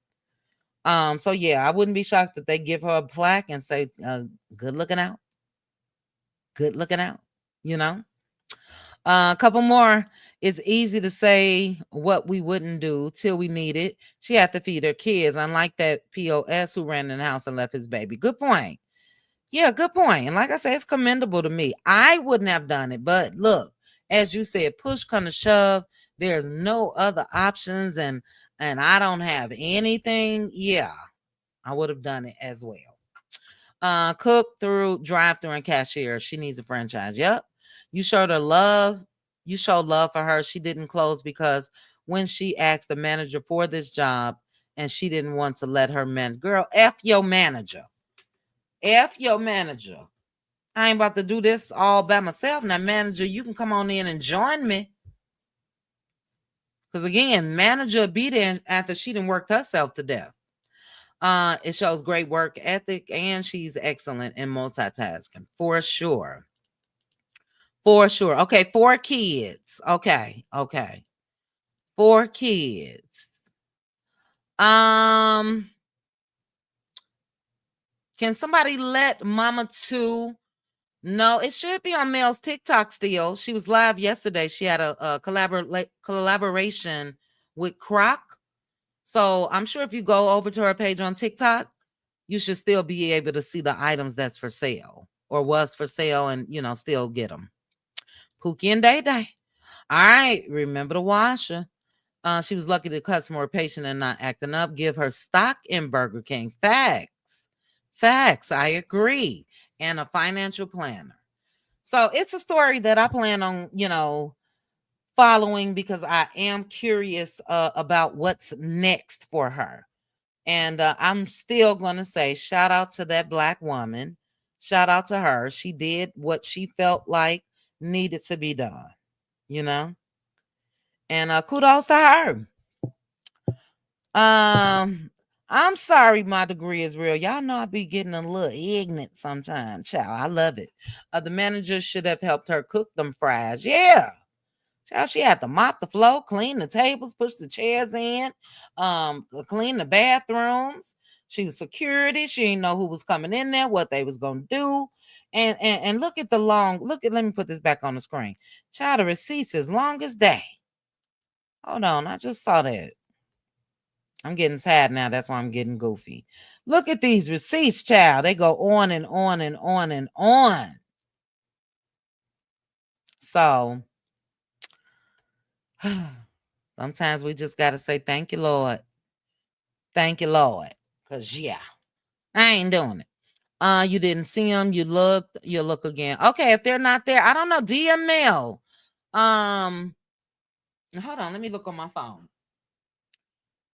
Speaker 2: So yeah, I wouldn't be shocked if they give her a plaque and say, good looking out. Good looking out, A couple more. It's easy to say what we wouldn't do till we need it. She had to feed her kids, unlike that POS who ran in the house and left his baby. Good point. Yeah, good point. And like I said, it's commendable to me. I wouldn't have done it, but look, as you said, push come to shove, there's no other options, and I don't have anything. Yeah, I would have done it as well. Cook through, drive through, and cashier. She needs a franchise. Yep. You showed her love. You showed love for her. She didn't close because when she asked the manager for this job and she didn't want to let her girl, F your manager. F your manager. I ain't about to do this all by myself. Now, manager, you can come on in and join me. Because again, manager be there after she done worked herself to death. It shows great work ethic, and she's excellent in multitasking for sure. For sure. Okay, 4 kids. Okay. 4 kids. Can somebody let Mama 2 know? It should be on Mel's TikTok still. She was live yesterday. She had a collaboration with Croc. So I'm sure if you go over to her page on TikTok, you should still be able to see the items that's for sale or was for sale and, still get them. Pookie and Day Day. All right. Remember the washer. She was lucky the customer patient and not acting up. Give her stock in Burger King. Facts. I agree. And a financial planner. So it's a story that I plan on, following because I am curious about what's next for her. And I'm still going to say shout out to that Black woman. Shout out to her. She did what she felt like needed to be done, And kudos to her. I'm sorry my degree is real. Y'all know I be getting a little ignorant sometimes. Child, I love it. The manager should have helped her cook them fries. Yeah. Child, she had to mop the floor, clean the tables, push the chairs in, clean the bathrooms. She was security. She didn't know who was coming in there, what they was gonna do. And look at let me put this back on the screen. Child, the receipts as long as day. Hold on, I just saw that. I'm getting tired now. That's why I'm getting goofy. Look at these receipts, child. They go on and on and on and on. So sometimes we just got to say, thank you, Lord. Thank you, Lord. Because, yeah, I ain't doing it. You didn't see them. You look again. Okay, if they're not there, I don't know. DML. Hold on, let me look on my phone.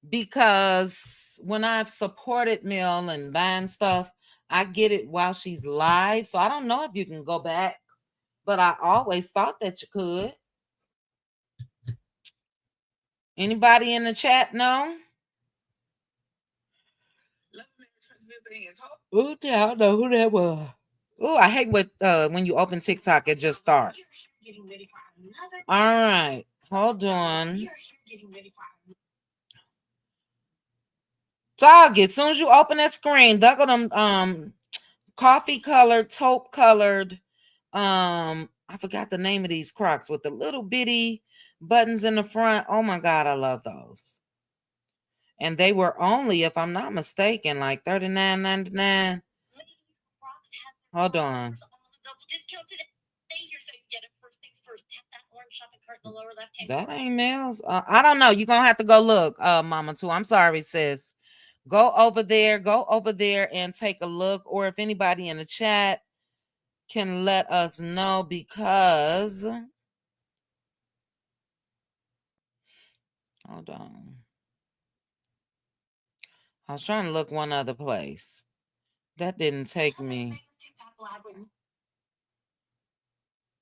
Speaker 2: Because when I've supported Mill and buying stuff, I get it while she's live. So I don't know if you can go back, but I always thought that you could. Anybody in the chat know? Ooh, I don't know who that was. Oh, I hate when you open TikTok, it just starts. All right, hold on. Target, as soon as you open that screen, look at them coffee colored, taupe colored. I forgot the name of these Crocs with the little bitty buttons in the front. Oh my God, I love those. And they were only, if I'm not mistaken, like $39.99. Hold on. That ain't Mel's. I don't know. You're gonna have to go look, Mama too. I'm sorry, sis. Go over there and take a look. Or if anybody in the chat can let us know, because hold on. I was trying to look one other place. That didn't take me.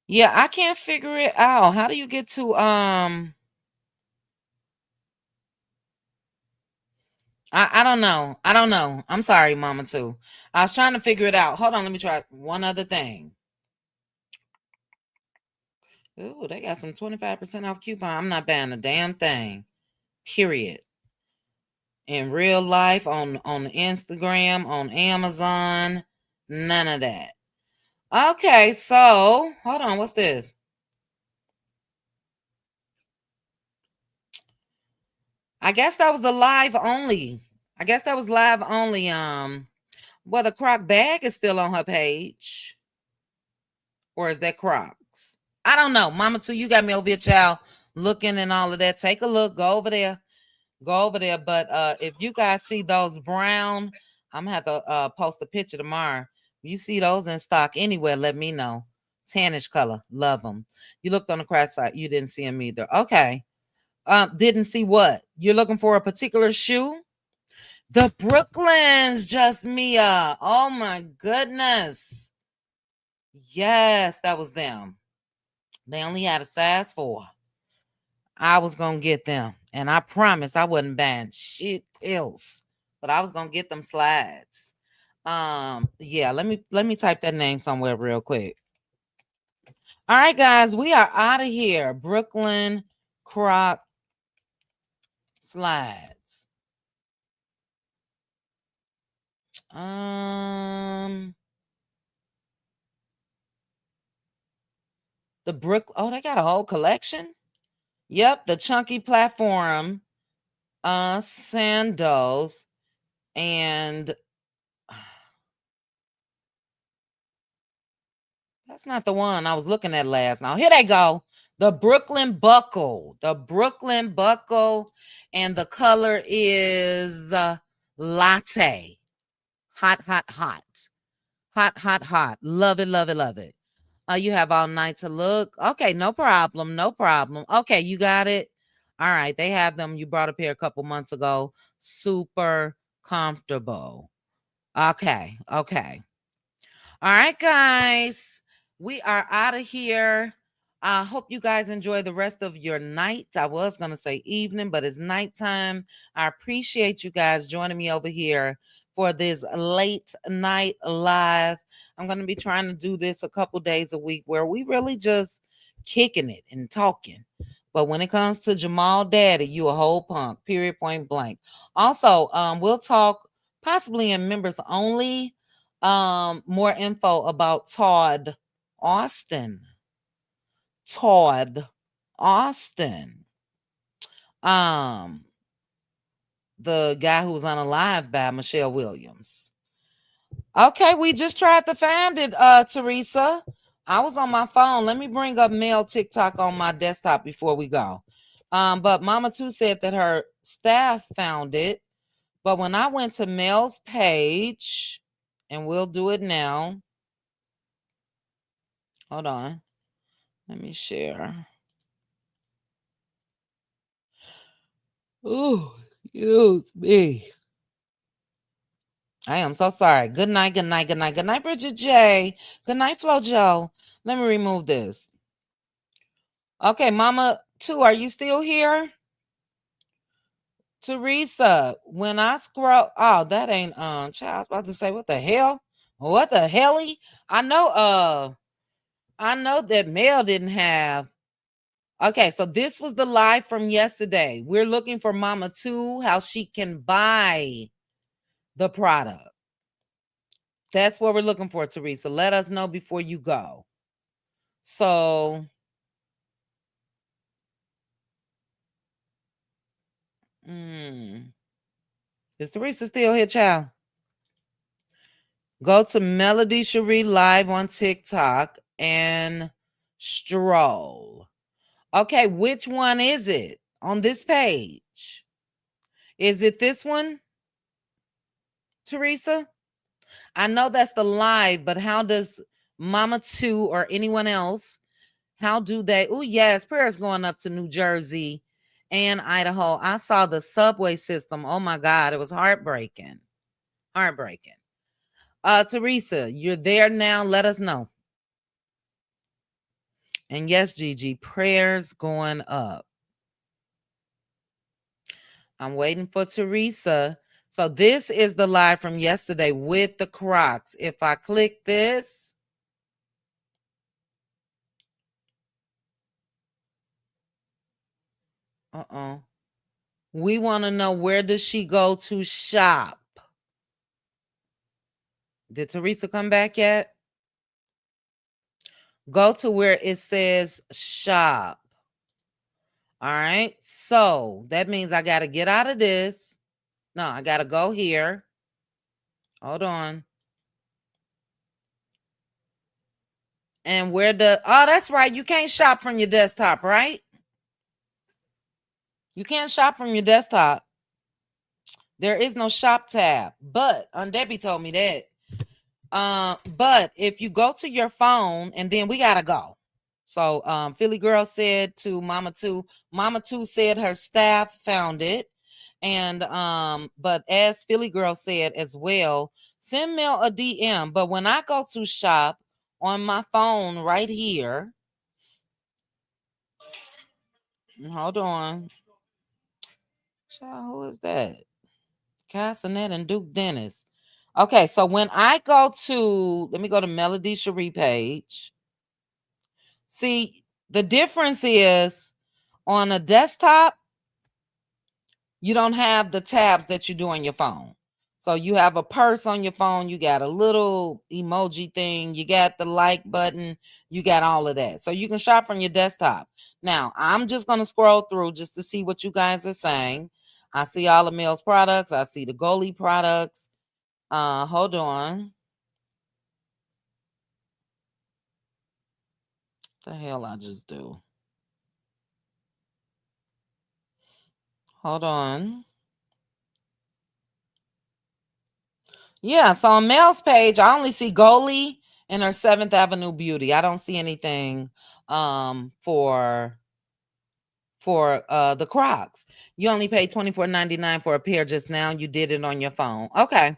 Speaker 2: Yeah, I can't figure it out. How do you get to I don't know. I don't know. I'm sorry, Mama too. I was trying to figure it out. Hold on, let me try one other thing. Ooh, they got some 25% off coupon. I'm not buying a damn thing. Period. In real life, on Instagram, on Amazon, none of that. Okay, so hold on. What's this? I guess that was a live only. I guess that was live only. Well, the Croc bag is still on her page. Or is that Crocs? I don't know. Mama too, you got me over here, child, looking and all of that. Take a look. Go over there. Go over there. But if you guys see those brown, I'm gonna have to post a picture tomorrow. If you see those in stock anywhere, let me know. Tannish color. Love them. You looked on the craft site. You didn't see them either. Okay. Didn't see what? You're looking for a particular shoe? The Brooklyns, just Mia. Oh my goodness. Yes, that was them. They only had a size 4. I was gonna get them, and I promised I wasn't buying shit else, but I was gonna get them slides. Yeah, let me type that name somewhere real quick. All right, guys, we are out of here. Brooklyn Croc slides. The oh, they got a whole collection. Yep, the chunky platform sandals, and that's not the one I was looking at last. Now here they go. The Brooklyn buckle. The Brooklyn buckle, and the color is the latte. Hot, hot, hot. Hot, hot, hot. Love it, love it, love it. You have all night to look. Okay, no problem. No problem. Okay, you got it. All right, they have them. You brought a pair a couple months ago. Super comfortable. Okay, okay. All right, guys. We are out of here. I hope you guys enjoy the rest of your night. I was going to say evening, but it's nighttime. I appreciate you guys joining me over here for this late night live. I'm going to be trying to do this a couple days a week where we really just kicking it and talking. But when it comes to Jamal Daddy, you a whole punk, period, point blank. Also, we'll talk possibly in members only. More info about Todd Austin. Todd Austin. The guy who was unalived by Michelle Williams. Okay, we just tried to find it, Teresa. I was on my phone. Let me bring up Mel TikTok on my desktop before we go. But Mama Two said that her staff found it. But when I went to Mel's page, and we'll do it now. Hold on. Let me share. Ooh, excuse me. I am so sorry. Good night, good night, good night, good night, Bridget J. Good night, Flo Joe. Let me remove this. Okay, Mama 2, are you still here? Teresa, when I scroll, oh, that ain't child. I was about to say, what the hell? What the helly? I know that Mel didn't have. Okay, so this was the live from yesterday. We're looking for Mama 2, how she can buy the product. That's what we're looking for, Teresa. Let us know before you go. So, is Teresa still here, child? Go to Melody Cherie live on TikTok and stroll. Okay, which one is it on this page? Is it this one, Teresa? I know that's the live, but how does Mama 2 or anyone else, how do they? Oh, yes, prayers going up to New Jersey and Idaho. I saw the subway system. Oh, my God, it was heartbreaking. Heartbreaking. Teresa, you're there now. Let us know. And yes, Gigi, prayers going up. I'm waiting for Teresa. So this is the live from yesterday with the Crocs. If I click this, we want to know, where does she go to shop? Did Teresa come back yet? Go to where it says shop. All right. So that means I got to get out of this. No, I got to go here. Hold on. And where oh, that's right. You can't shop from your desktop, right? You can't shop from your desktop. There is no shop tab. But Debbie told me that. But if you go to your phone, and then we gotta go. So Philly Girl said to Mama 2, Mama 2 said her staff found it. And but as Philly Girl said as well, send Mel a DM. But when I go to shop on my phone right here, hold on. Child, who is that? Cassinet and Duke Dennis. Okay, so when I go to, let me go to Melody Cherie page. See, the difference is on a desktop, you don't have the tabs that you do on your phone. So you have a purse on your phone, you got a little emoji thing, you got the like button, you got all of that. So you can shop from your desktop. Now, I'm just going to scroll through just to see what you guys are saying. I see all of Mel's products. I see the Goalie products. Hold on. What the hell I just do? Hold on. Yeah, so on Mel's page, I only see Goalie and her 7th Avenue Beauty. I don't see anything for the Crocs. You only paid $24.99 for a pair just now. You did it on your phone. Okay.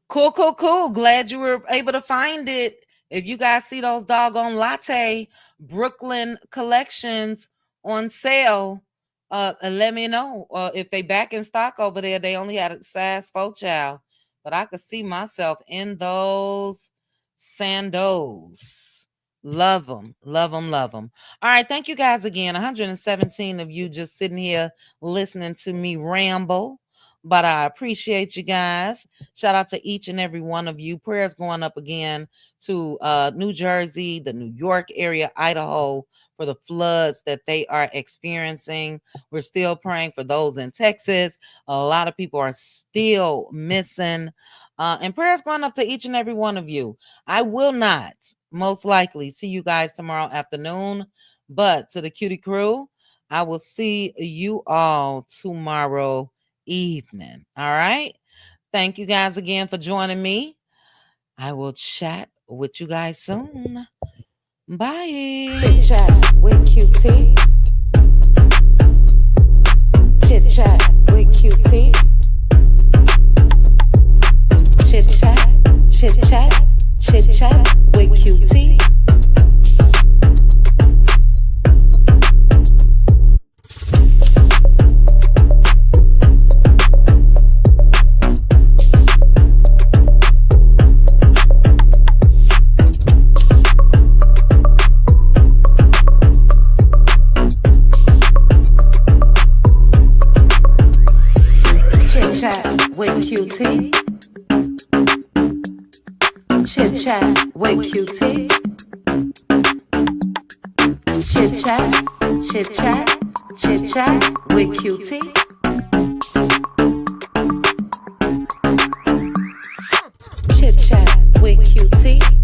Speaker 2: Cool. Glad you were able to find it. If you guys see those doggone latte Brooklyn collections on sale, let me know. If they back in stock over there, they only had a size 4, child. But I could see myself in those sandals. Love them. All right. Thank you guys again. 117 of you just sitting here listening to me ramble. But I appreciate you guys. Shout out to each and every one of you. Prayers going up again to New Jersey, the New York area, Idaho, for the floods that they are experiencing. We're still praying for those in Texas. A lot of people are still missing. And prayers going up to each and every one of you. I will not most likely see you guys tomorrow afternoon, but to the Cutie crew, I will see you all tomorrow evening. All right. Thank you guys again for joining me. I will chat with you guys soon. Bye. Chit chat with QT. Chit chat with QT. Chit chat, chit chat, chit chat with QT. With QT. Chit chat with QT. Chit chat, chit chat, chit chat with QT. Chit chat with QT.